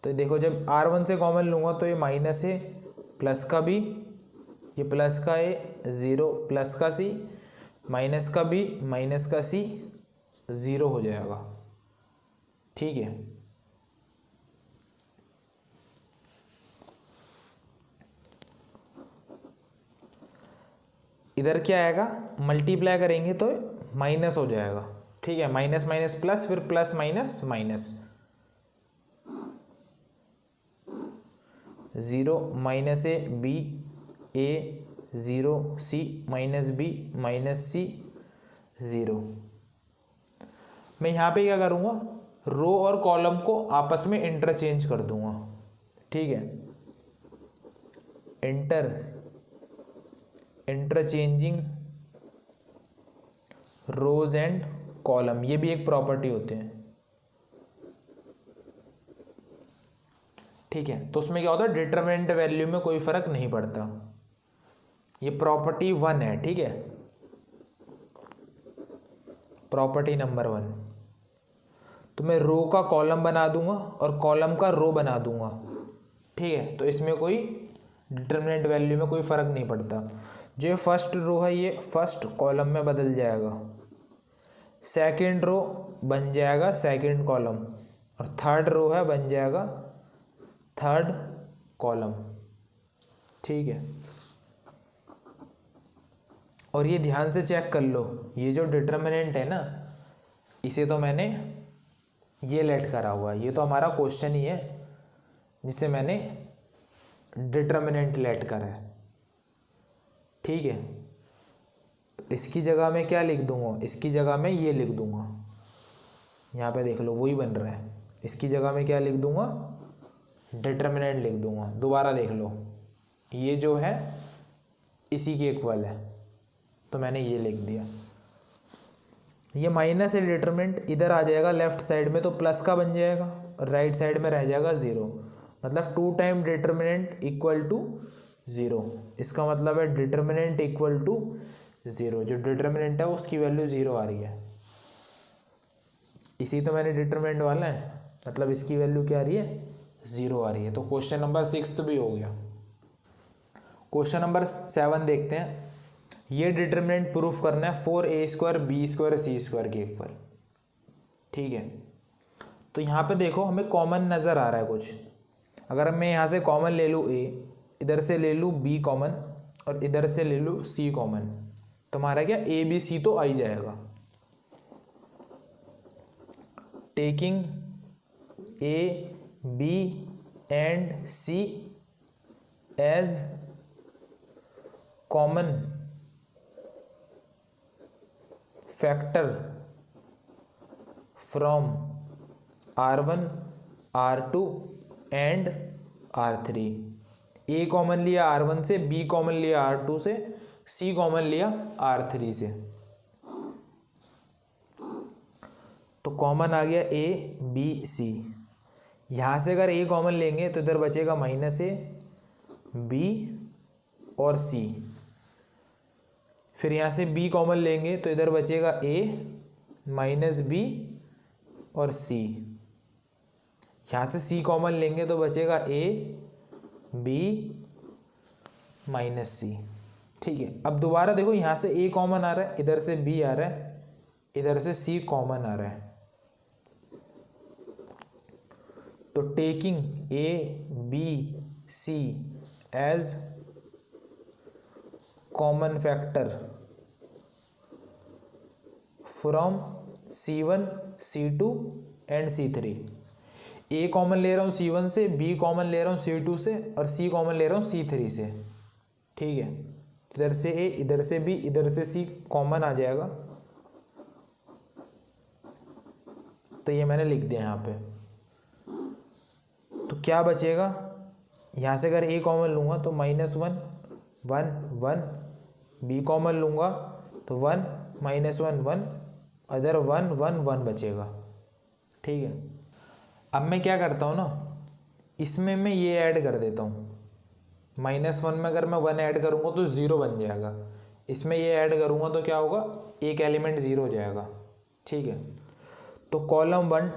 तो देखो जब R1 से कॉमन लूँगा तो ये माइनस है, प्लस का भी, ये प्लस का है, 0, प्लस का C, माइनस का B, माइनस का C, 0 हो जाएगा। ठीक है, इधर क्या आएगा, मल्टीप्लाई करेंगे तो माइनस हो जाएगा। ठीक है, माइनस माइनस प्लस, फिर plus minus minus, 0 minus A 0 C minus B minus C 0। मैं यहाँ पे क्या करूँगा, रो और कॉलम को आपस में इंटरचेंज कर दूंगा। ठीक है, इंटरचेंजिंग रोज एंड कॉलम, ये भी एक प्रॉपर्टी होते हैं। ठीक है, तो उसमें क्या होता है, डिटरमिनेंट वैल्यू में कोई फर्क नहीं पड़ता। ये प्रॉपर्टी 1 है। ठीक है, प्रॉपर्टी नंबर 1। तो मैं रो का कॉलम बना दूंगा और कॉलम का रो बना दूंगा। ठीक है, तो इसमें कोई डिटरमिनेंट वैल्यू में कोई फर्क नहीं पड़ता। जो ये फर्स्ट रो है ये फर्स्ट कॉलम में बदल जाएगा, सेकंड रो बन जाएगा सेकंड कॉलम, और थर्ड रो है बन जाएगा थर्ड कॉलम। ठीक है, और ये ध्यान से चेक कर लो, ये जो डिटरमिनेंट है ना, इसे तो मैंने ये लेट करा हुआ है, ये तो हमारा क्वेश्चन ही है जिसे मैंने डिटरमिनेंट लेट करा है। ठीक है, तो इसकी जगह मैं क्या लिख दूंगा, इसकी जगह मैं ये लिख दूंगा। यहाँ पे देख लो वही बन रहा है, इसकी जगह मैं क्या लिख दूंगा, डिटरमिनेंट लिख दूंगा। दोबारा देख लो, ये जो है इसी के इक्वल है, तो मैंने ये लिख दिया। ये माइनस है डिटरमिनेंट, इधर आ जाएगा लेफ्ट साइड में तो प्लस का बन जाएगा, और राइट साइड में रह जाएगा 0। मतलब 2 टाइम डिटरमिनेंट इक्वल टू 0। इसका मतलब है डिटरमिनेंट इक्वल टू 0। जो डिटरमिनेंट है उसकी वैल्यू 0 आ रही है। इसी तो मैंने डिटरमिनेंट वाला है, मतलब इसकी वैल्यू क्या आ रही है, 0 आ रही है। तो क्वेश्चन नंबर 6 तो भी हो गया। क्वेश्चन नंबर 7 देखते हैं। ये डिटरमिनेंट प्रूफ करना है 4a² b² c² के इक्वल। ठीक है, तो यहाँ पे देखो हमें कॉमन नज़र आ रहा है कुछ। अगर मैं यहाँ से कॉमन ले लूँ a, इधर से ले लूँ b कॉमन, और इधर से ले लूँ c कॉमन, तो हमारा क्या a b c तो आ ही जाएगा। Taking a b and c as common factor from R1, R2 and R3। A common लिया R1 से, B कॉमन लिया R2 से, C कॉमन लिया R3 से। तो कॉमन आ गया A B C। यहाँ से अगर A कॉमन लेंगे तो इधर बचेगा -A, B और C। फिर यहाँ से B कॉमन लेंगे तो इधर बचेगा A -B और C। यहाँ से C कॉमन लेंगे तो बचेगा A B -C। ठीक है, अब दोबारा देखो, यहाँ से A कॉमन आ रहा है, इधर से B आ रहा है, इधर से C कॉमन आ रहा है। तो taking A B C as common factor from C1 C2 and C3। A common ले रहा हूँ C1 से, बी कॉमन ले रहा हूँ C2 से और सी कॉमन ले रहा हूँ C3 से। ठीक है, इधर से ए, इधर से बी, इधर से सी कॉमन आ जाएगा। तो ये मैंने लिख दिया यहाँ पे। तो क्या बचेगा, यहाँ से अगर ए कॉमन लूँगा तो -1 1 1, बी कॉमन लूँगा तो 1 -1 1, अदर 1 1 1 बचेगा। ठीक है, अब मैं क्या करता हूँ ना, इसमें मैं ये ऐड कर देता हूँ। -1 में अगर मैं 1 ऐड करूँगा तो 0 बन जाएगा। इसमें ये ऐड करूँगा तो क्या होगा, एक एलिमेंट 0 हो जाएगा। ठीक है, तो column 1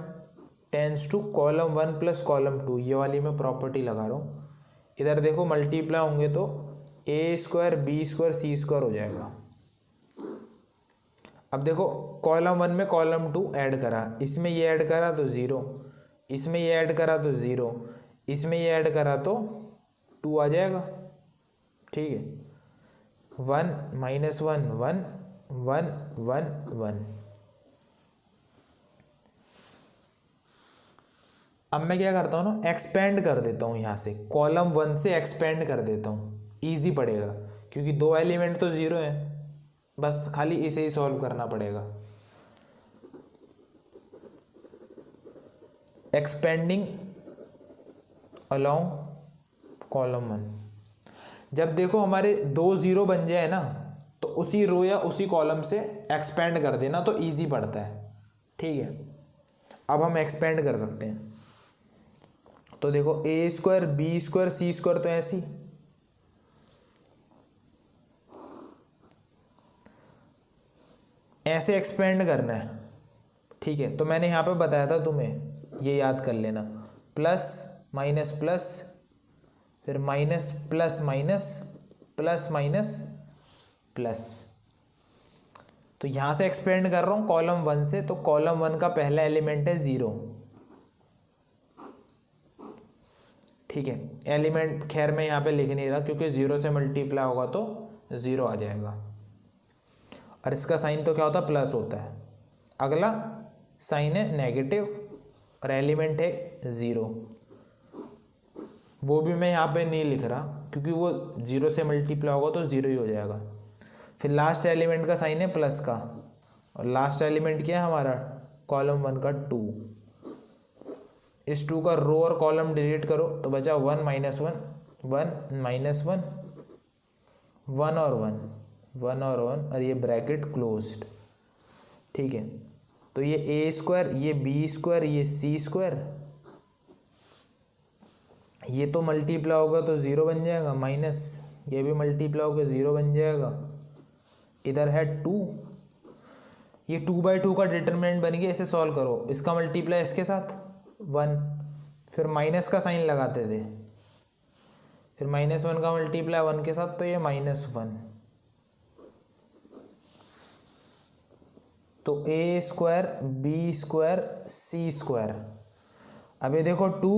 tends to column 1 plus column 2, ये वाली मैं प्रॉपर्टी लगा रहा हूँ। इधर देखो मल्टीप्लाई होंगे तो a² b² c² हो जाएगा। अब देखो कॉलम 1 में कॉलम 2 ऐड करा, इसमें ये ऐड करा तो 0, इसमें ये ऐड करा तो 0, इसमें ये ऐड करा तो 2 आ जाएगा। ठीक है, 1 -1 1 1 1 1। अब मैं क्या करता हूँ ना, एक्सपेंड कर देता हूँ, यहाँ से कॉलम 1 से एक्सपेंड कर देता हूँ, इजी पड़ेगा क्योंकि 2 एलिमेंट तो 0 हैं, बस खाली इसे ही सॉल्व करना पड़ेगा। एक्सपेंडिंग अलोंग कॉलम 1, जब देखो हमारे 2 0 बन जाए ना तो उसी रो या उसी कॉलम से एक्सपेंड कर देना तो इजी पड़ता है। ठीक है, अब हम एक्सपेंड कर सकते हैं। तो देखो a² b² c² तो ऐसी, ऐसे एक्सपेंड करना है। ठीक है, तो मैंने यहाँ पे बताया था तुम्हें, ये याद कर लेना, प्लस माइनस प्लस, फिर minus plus minus plus minus plus. तो यहाँ से एक्सपेंड कर रहा हूँ कॉलम 1 से, तो कॉलम 1 का पहला एलिमेंट है 0। ठीक है, एलिमेंट खैर मैं यहाँ पे लिख नहीं रहा क्योंकि 0 से मल्टीप्लाई होगा तो 0 आ जाएगा, और इसका साइन तो क्या होता है, प्लस होता है। अगला साइन है नेगेटिव और एलिमेंट है 0, वो भी मैं यहाँ पे नहीं लिख रहा क्योंकि वो 0 से मल्टीप्लाई होगा तो 0 ही हो जाएगा। फिर लास्ट एलिमेंट का साइन है प्लस का, और लास्ट एलिमेंट क्या है हमारा, कॉलम 1 का 2। इस 2 का रो और कॉलम डिलीट करो तो बचा 1 -1 1 -1 1 और 1 1 और 1, और ये ब्रैकेट क्लोज्ड। ठीक है, तो ये a², ये b², ये c², ये तो मल्टीप्लाई होगा तो 0 बन जाएगा, माइनस ये भी मल्टीप्लाई होगा 0 बन जाएगा। इधर है 2, ये 2/2 का डिटरमिनेंट बन गया, इसे सॉल्व करो, इसका मल्टीप्लाई इसके साथ 1, फिर माइनस का साइन लगाते थे, फिर -1 का मल्टीप्लाई 1 के साथ तो ये -1। तो a² b² c²। अब ये देखो 2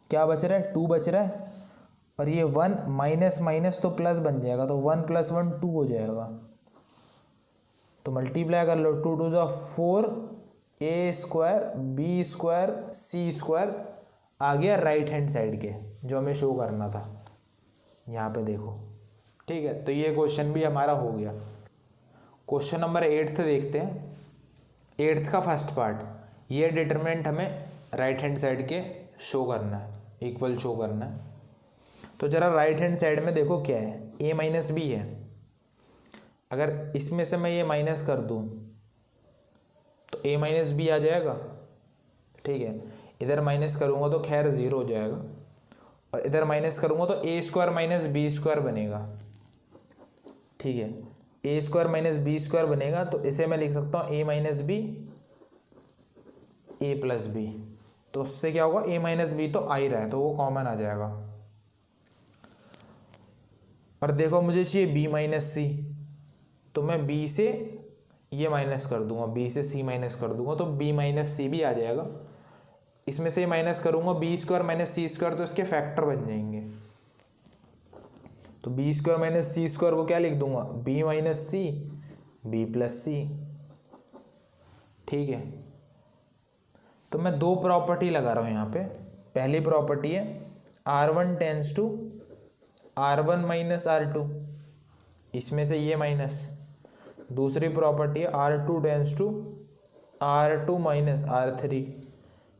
क्या बच रहा है, 2 बच रहा है, और ये 1 माइनस माइनस तो प्लस बन जाएगा, तो 1 + 1 2 हो जाएगा। तो मल्टीप्लाई कर लो, 2 2 4, a² b² c² आ गया राइट हैंड साइड के, जो हमें शो करना था, यहाँ पे देखो। ठीक है, तो ये क्वेश्चन भी हमारा हो गया। क्वेश्चन नंबर 8 देखते हैं। 8 का फर्स्ट पार्ट, ये डिटरमिनेंट हमें राइट हैंड साइड के शो करना है, इक्वल शो करना है। तो जरा राइट हैंड साइड में देखो क्या है, a - b है। अगर इसमें से मैं ये माइनस कर दूं तो a - b आ जाएगा। ठीक है, इधर माइनस करूँगा तो खैर 0 हो जाएगा, और इधर माइनस करूँगा तो a² - b² बनेगा। ठीक है, a² - b² बनेगा, तो इसे मैं लिख सकता हूँ a - b a + b। तो उससे क्या होगा, a - b तो आ ही रहा है तो वो कॉमन आ जाएगा। और देखो मुझे चाहिए b - c, तो मैं b से ये माइनस कर दूंगा, b से c माइनस कर दूंगा, तो b - c भी आ जाएगा। इसमें से माइनस करूंगा b² - c² तो इसके फैक्टर बन जाएंगे। तो B square minus C square को क्या लिख दूंगा, B minus C B plus C. ठीक है, तो मैं दो प्रॉपर्टी लगा रहा हूँ यहाँ पे। पहली प्रॉपर्टी है R1 tense to R1 minus R2, इसमें से ये माइनस। दूसरी प्रॉपर्टी है R2 tense to R2 minus R3,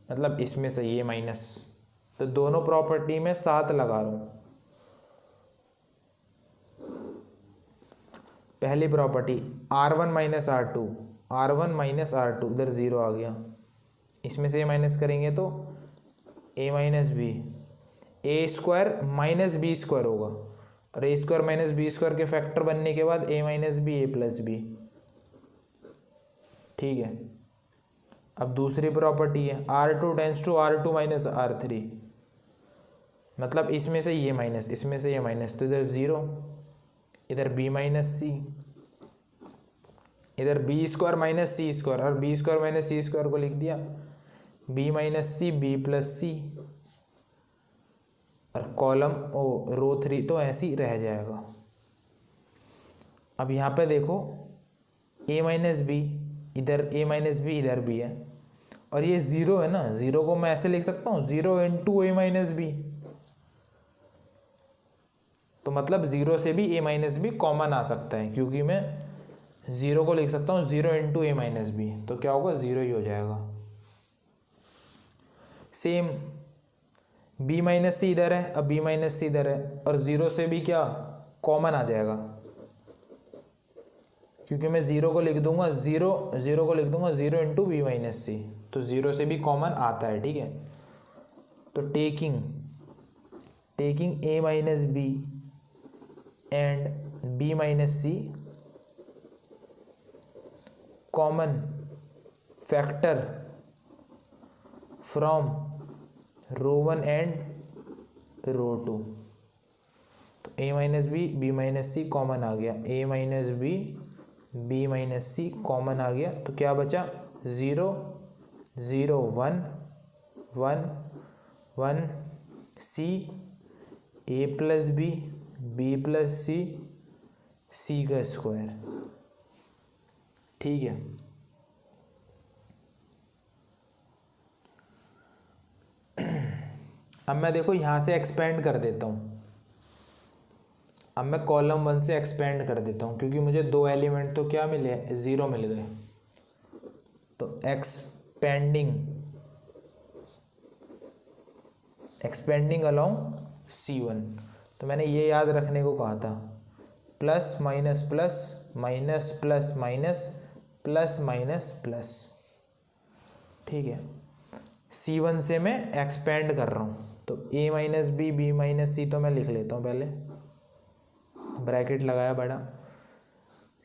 मतलब इसमें से ये माइनस। तो दोनों प्रॉपर्टी में साथ लगा रहा हूँ। पहली property R1 minus R2, R1 minus R2, इधर ज़ीरो आ गया, इसमें से ये माइनस करेंगे तो a minus B, A square minus b square होगा, और a square minus b square के फैक्टर बनने के बाद a minus B a plus b. ठीक है, अब दूसरी प्रॉपर्टी है R2 tense to R2 minus R3, मतलब इसमें से ये माइनस, इसमें से ये माइनस, तो इधर ज़ीरो, इधर b माइनस सी, इधर B square minus C square, और B square minus C square को लिख दिया B minus C B plus C, और कॉलम रो 3 तो ऐसे ही रह जाएगा। अब यहाँ पे देखो a माइनस बी, इधर a माइनस बी, इधर भी है, और ये ज़ीरो है ना, ज़ीरो को मैं ऐसे लिख सकता हूँ 0 इंटू a माइनस बी, तो मतलब ज़ीरो से भी a माइनस बी कॉमन आ सकता है, क्योंकि मैं ज़ीरो को लिख सकता हूँ 0 इंटू a माइनस बी, तो क्या होगा, ज़ीरो ही हो जाएगा। सेम b माइनस सी इधर है, अब b माइनस सी इधर है, और ज़ीरो से भी क्या कॉमन आ जाएगा, क्योंकि मैं ज़ीरो को लिख दूंगा ज़ीरो को लिख दूंगा 0 इंटू बी माइनस सी, तो ज़ीरो से भी कॉमन आता है। ठीक है, तो taking a minus B and b minus C common factor from row 1 and row 2, तो a minus B B minus C common आ गया, a minus B B minus C common आ गया, तो क्या बचा 0 0 1 1 1 C a plus B B plus C C का square. ठीक है, अब मैं देखो यहाँ से एक्सपेंड कर देता हूँ, अब मैं कॉलम 1 से एक्सपेंड कर देता हूँ, क्योंकि मुझे दो एलिमेंट तो क्या मिले, ज़ीरो मिल गए, तो एक्सपेंडिंग अलोंग C1, तो मैंने ये याद रखने को कहा था, plus minus plus minus plus minus plus minus plus. ठीक है, C1 से मैं एक्सपेंड कर रहा हूँ, तो a minus B B minus C तो मैं लिख लेता हूँ, पहले ब्रैकेट लगाया बड़ा,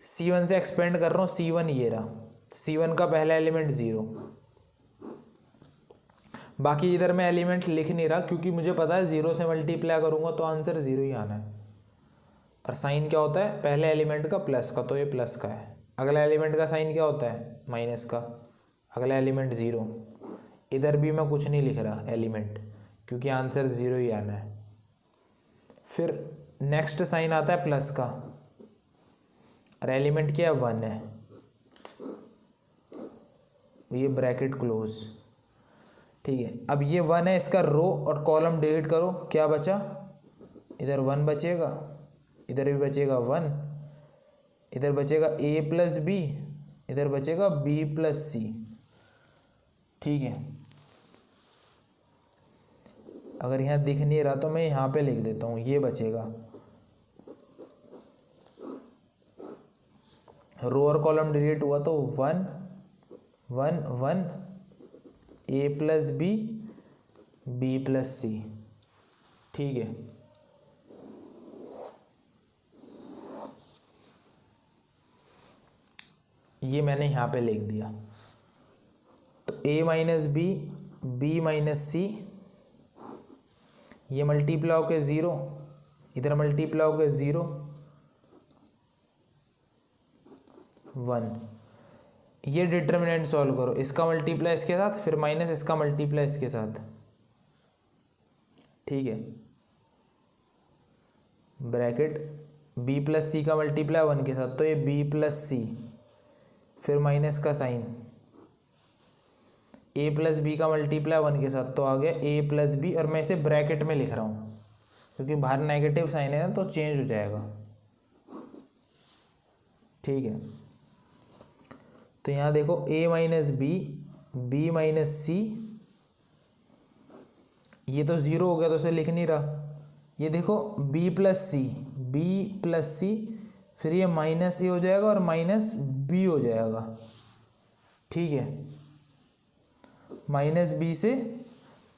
C1 से एक्सपेंड कर रहा हूँ, C1 ये रहा, C1 का पहला एलिमेंट 0, बाकी इधर मैं एलिमेंट लिख नहीं रहा, क्योंकि मुझे पता है 0 से मल्टीप्लाई करूँगा तो आंसर 0 ही आना है, और साइन क्या होता है, पहले एलिमेंट का प्लस का, तो ये प्लस का है, अगला एलिमेंट का साइन क्या होता है, माइनस का, अगला एलिमेंट 0, इधर भी मैं कुछ नहीं लिख रहा एलिमेंट, क्योंकि आंसर 0 ही आना है। फिर नेक्स्ट साइन आता है प्लस का, और एलिमेंट क्या है, 1 है, ये ब्रैकेट क्लोज। ठीक है, अब ये 1 है, इसका रो और कॉलम डिलीट करो, क्या बचा, इधर 1 बचेगा, इधर भी बचेगा 1, इधर बचेगा a प्लस बी, इधर बचेगा b प्लस सी। ठीक है, अगर यहाँ दिख नहीं रहा तो मैं यहाँ पे लिख देता हूँ, ये बचेगा, रो और कॉलम डिलीट हुआ तो 1 1 1 a plus B B plus C. ठीक है, ये मैंने यहाँ पे लिख दिया, तो a minus B B minus C, ये मल्टीप्लाई होके 0, इधर मल्टीप्लाई होके 0 1, ये डिटर्मिनेंट सॉल्व करो, इसका मल्टीप्लाई इसके साथ, फिर माइनस इसका मल्टीप्लाई इसके साथ। ठीक है, ब्रैकेट बी प्लस सी का मल्टीप्लाई 1 के साथ, तो ये बी प्लस सी, फिर माइनस का साइन, ए प्लस बी का मल्टीप्लाई 1 के साथ, तो आ गया ए प्लस बी, और मैं इसे ब्रैकेट में लिख रहा हूँ क्योंकि बाहर नेगेटिव साइन है ना, तो चेंज हो जाएगा। ठीक है, तो यहाँ देखो ए minus B, B minus C, ये तो ज़ीरो हो गया तो इसे लिख नहीं रहा। ये देखो b plus C, B plus सी, फिर ये माइनस ए हो जाएगा और माइनस बी हो जाएगा। ठीक है, माइनस बी से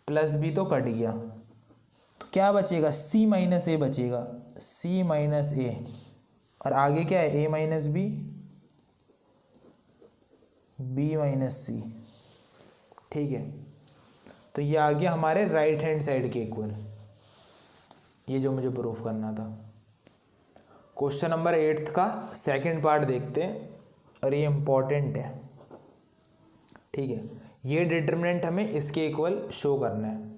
प्लस बी तो कट गया, तो क्या बचेगा, c माइनस ए बचेगा, c माइनस ए, और आगे क्या है, a minus B, b minus C. ठीक है, तो ये आ गया हमारे राइट हैंड साइड के इक्वल, ये जो मुझे प्रूफ करना था। क्वेश्चन नंबर 8 का सेकंड पार्ट देखते हैं, और ये इम्पॉर्टेंट है। ठीक है, ये डिटरमिनेंट हमें इसके इक्वल शो करना है।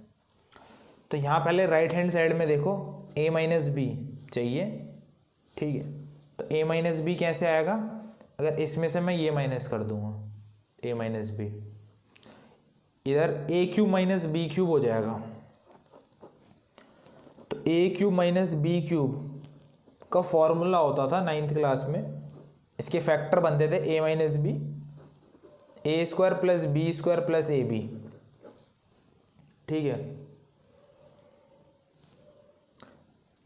तो यहाँ पहले राइट हैंड साइड में देखो a माइनस बी चाहिए। ठीक है, तो a माइनस बी कैसे आएगा, अगर इसमें से मैं ये माइनस कर दूंगा, a माइनस बी, इधर a cube minus B cube हो जाएगा। तो A cube minus B cube का फॉर्मूला होता था 9th क्लास में, इसके फैक्टर बनते थे A minus B, A square plus B square plus A B. ठीक है,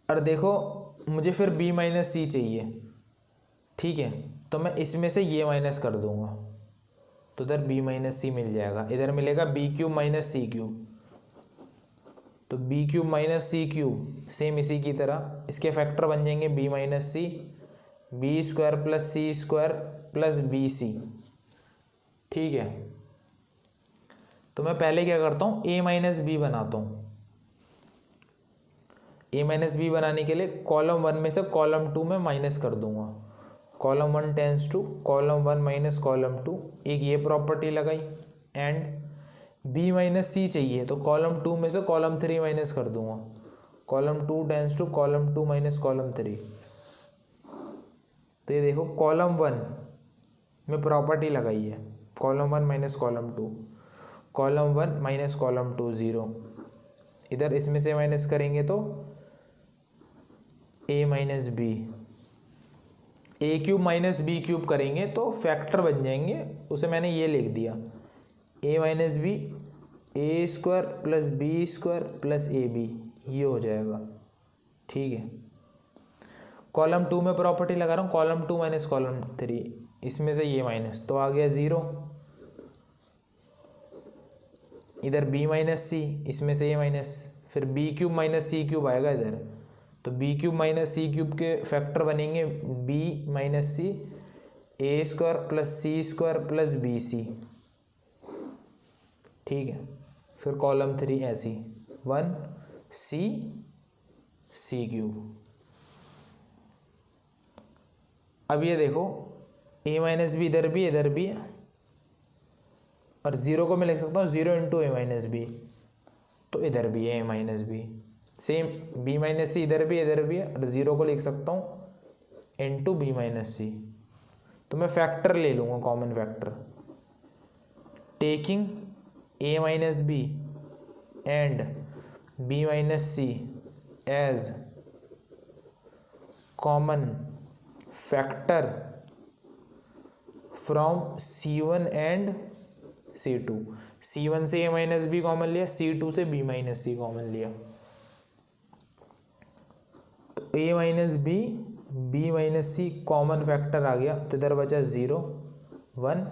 और देखो मुझे फिर b माइनस सी चाहिए। ठीक है, तो मैं इसमें से ये माइनस कर दूंगा, तो इधर b माइनस सी मिल जाएगा, इधर मिलेगा B cube minus C cube, तो B cube minus C cube same इसी की तरह, इसके फैक्टर बन जाएंगे B minus C, B square plus C square plus B C. ठीक है, तो मैं पहले क्या करता हूँ, ए माइनस बी बनाता हूँ। ए माइनस बी बनाने के लिए कॉलम 1 में से कॉलम 2 में माइनस कर दूंगा, column 1 tends to column 1 minus column 2, एक ये प्रॉपर्टी लगाई, एंड b माइनस सी चाहिए तो कॉलम 2 में से कॉलम 3 माइनस कर दूंगा, column 2 tends to column 2 minus column 3। तो ये देखो कॉलम 1 में प्रॉपर्टी लगाई है, column 1 minus column 2, column 1 minus column 2 0, इधर इसमें से माइनस करेंगे तो a minus B, a cube minus B cube करेंगे तो फैक्टर बन जाएंगे, उसे मैंने ये लिख दिया, a minus B, A square plus B square plus A b, ये हो जाएगा। ठीक है, कॉलम 2 में प्रॉपर्टी लगा रहा हूँ, कॉलम 2 माइनस कॉलम 3, इसमें से ये माइनस, तो आ गया 0, इधर b माइनस सी, इसमें से ये माइनस, फिर B cube minus C cube आएगा इधर, तो B cube minus C cube के फैक्टर बनेंगे b माइनस सी, ए square plus C square plus B C. ठीक है, फिर कॉलम 3 ऐसी 1 सी सी क्यूब। अब ये देखो a माइनस बी इधर भी है, और 0 को मैं लिख सकता हूँ 0 इंटू ए माइनस बी, तो इधर भी है a minus B, same b minus C इधर भी है, और 0 को लिख सकता हूँ इंटू बी माइनस सी। तो मैं फैक्टर ले लूँगा, common factor, taking a minus B and b minus c as common factor from C1 and C2। C1 से a माइनस बी कॉमन लिया, C2 से b माइनस सी कॉमन लिया, तो a minus B, b minus C common factor आ गया, तो इधर बचा 0 1,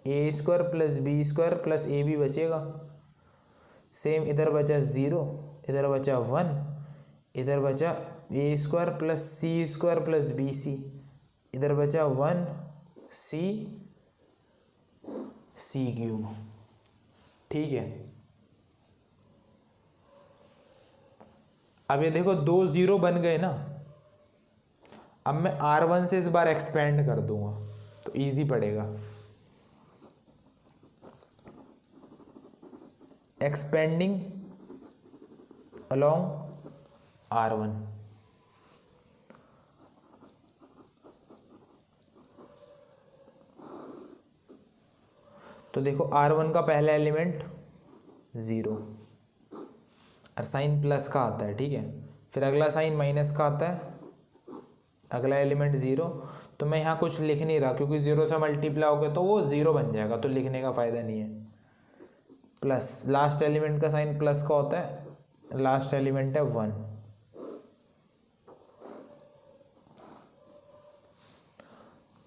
A square plus B square plus A B बचेगा, सेम इधर बचा 0, इधर बचा 1, इधर बचा A square plus C square plus B C, इधर बचा 1 सी सी क्यूब। ठीक है, अब ये देखो 2 0 बन गए ना, अब मैं R1 से इस बार एक्सपेंड कर दूंगा तो इजी पड़ेगा, एक्सपेंडिंग अलोंग R1, तो देखो R1 का पहला एलिमेंट 0 और साइन प्लस का आता है, ठीक है। फिर अगला साइन माइनस का आता है, अगला एलिमेंट 0। तो मैं यहाँ कुछ लिख नहीं रहा क्योंकि 0 से मल्टीप्लाई हो गया तो वो 0 बन जाएगा, तो लिखने का फ़ायदा नहीं है। प्लस लास्ट एलिमेंट का साइन प्लस का होता है, लास्ट एलिमेंट है 1।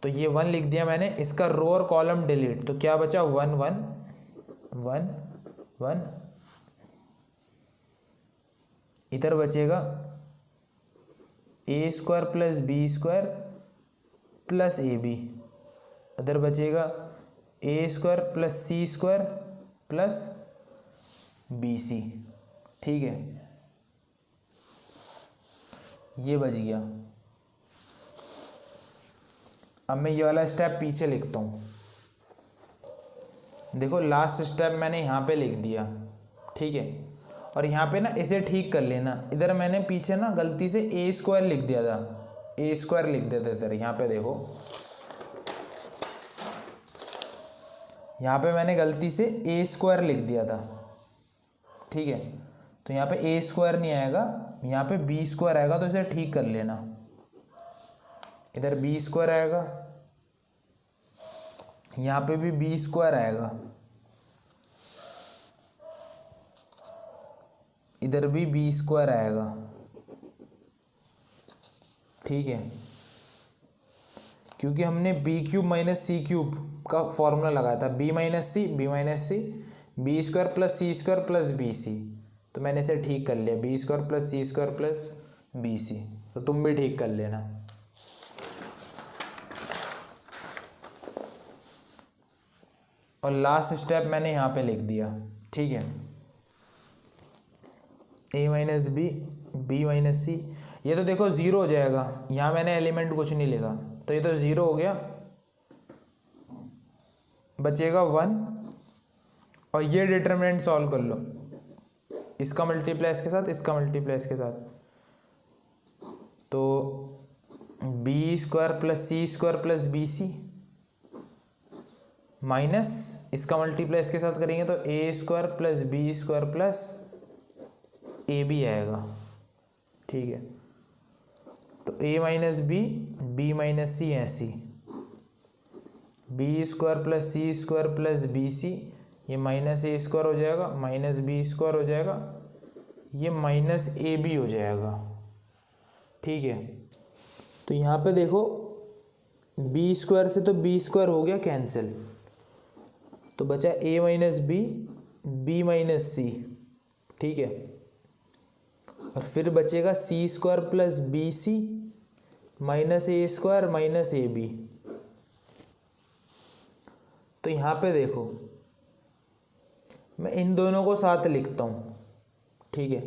तो ये 1 लिख दिया मैंने, इसका रो और कॉलम डिलीट, तो क्या बचा 1 1 1 1। इधर बचेगा A square plus B square plus A B, इधर बचेगा A square plus C square plus B C, ठीक है। ये बच गया। अब मैं ये वाला स्टेप पीछे लिखता हूँ। देखो लास्ट स्टेप मैंने यहाँ पे लिख दिया, ठीक है। और यहाँ पे ना इसे ठीक कर लेना, इधर मैंने पीछे ना गलती से ए स्क्वायर लिख दिया था, ए स्क्वायर लिख देते इधर। यहाँ पे देखो, यहाँ पे मैंने गलती से ए स्क्वायर लिख दिया था, ठीक है। तो यहाँ पे ए स्क्वायर नहीं आएगा, यहाँ पे बी स्क्वायर आएगा, तो इसे ठीक कर लेना। इधर बी स्क्वायर आएगा, यहाँ पे भी बी स्क्वायर आएगा, इधर भी बी स्क्वायर आएगा, ठीक है। क्योंकि हमने B cube minus C cube का फॉर्मूला लगाया था, B minus C B square plus C square plus B C. तो मैंने इसे ठीक कर लिया, B square plus C square plus B C. तो तुम भी ठीक कर लेना। और लास्ट स्टेप मैंने यहाँ पे लिख दिया, ठीक है। ए माइनस बी माइनस सी, ये तो देखो 0 हो जाएगा, यहाँ मैंने एलिमेंट कुछ नहीं लिखा, तो ये तो 0 हो गया। बचेगा 1, और ये डिटरमिनेंट सॉल्व कर लो, इसका मल्टीप्लाई इसके साथ, इसका मल्टीप्लाई इसके साथ। तो B square plus C square plus B C minus इसका मल्टीप्लाई इसके साथ करेंगे तो A square plus B square plus A B आएगा, ठीक है। तो A minus B minus C ऐसी, B square plus C square plus B C, ये माइनस ए स्क्वायर हो जाएगा, माइनस बी स्क्वायर हो जाएगा, ये माइनस ए बी हो जाएगा, ठीक है। तो यहाँ पे देखो बी स्क्वायर से तो बी स्क्वायर हो गया कैंसिल, तो बचा A minus B minus C, ठीक है। और फिर बचेगा C square plus B C minus A square minus A B. तो यहाँ पे देखो मैं इन दोनों को साथ लिखता हूँ, ठीक है।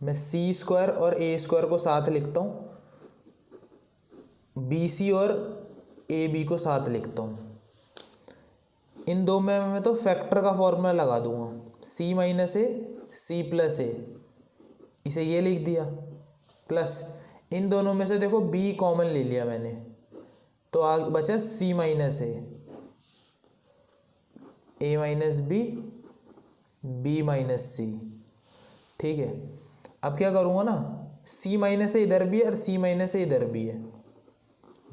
मैं सी स्क्वायर और ए स्क्वायर को साथ लिखता हूँ, बी सी और ए बी को साथ लिखता हूँ। इन दो में मैं तो फैक्टर का फॉर्मूला लगा दूंगा, सी माइनस ए सी प्लस ए, इसे ये लिख दिया, प्लस इन दोनों में से देखो बी कॉमन ले लिया मैंने, तो आगे बचा सी माइनस ए माइनस बी माइनस सी, ठीक है। अब क्या करूँगा ना, सी माइनस ए इधर भी है और सी माइनस ए इधर भी है,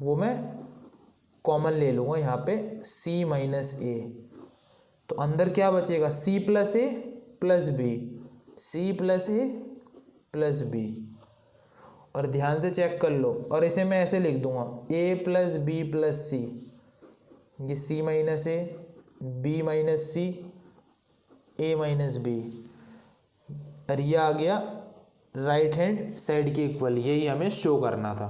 वो मैं कॉमन ले लूँगा यहाँ पे सी माइनस ए। तो अंदर क्या बचेगा, सी प्लस ए प्लस बी, सी प्लस ए प्लस बी। और ध्यान से चेक कर लो, और इसे मैं ऐसे लिख दूंगा A plus B plus C, ये C minus A B minus C A minus B, और ये आ गया राइट हैंड साइड के इक्वल, यही हमें शो करना था।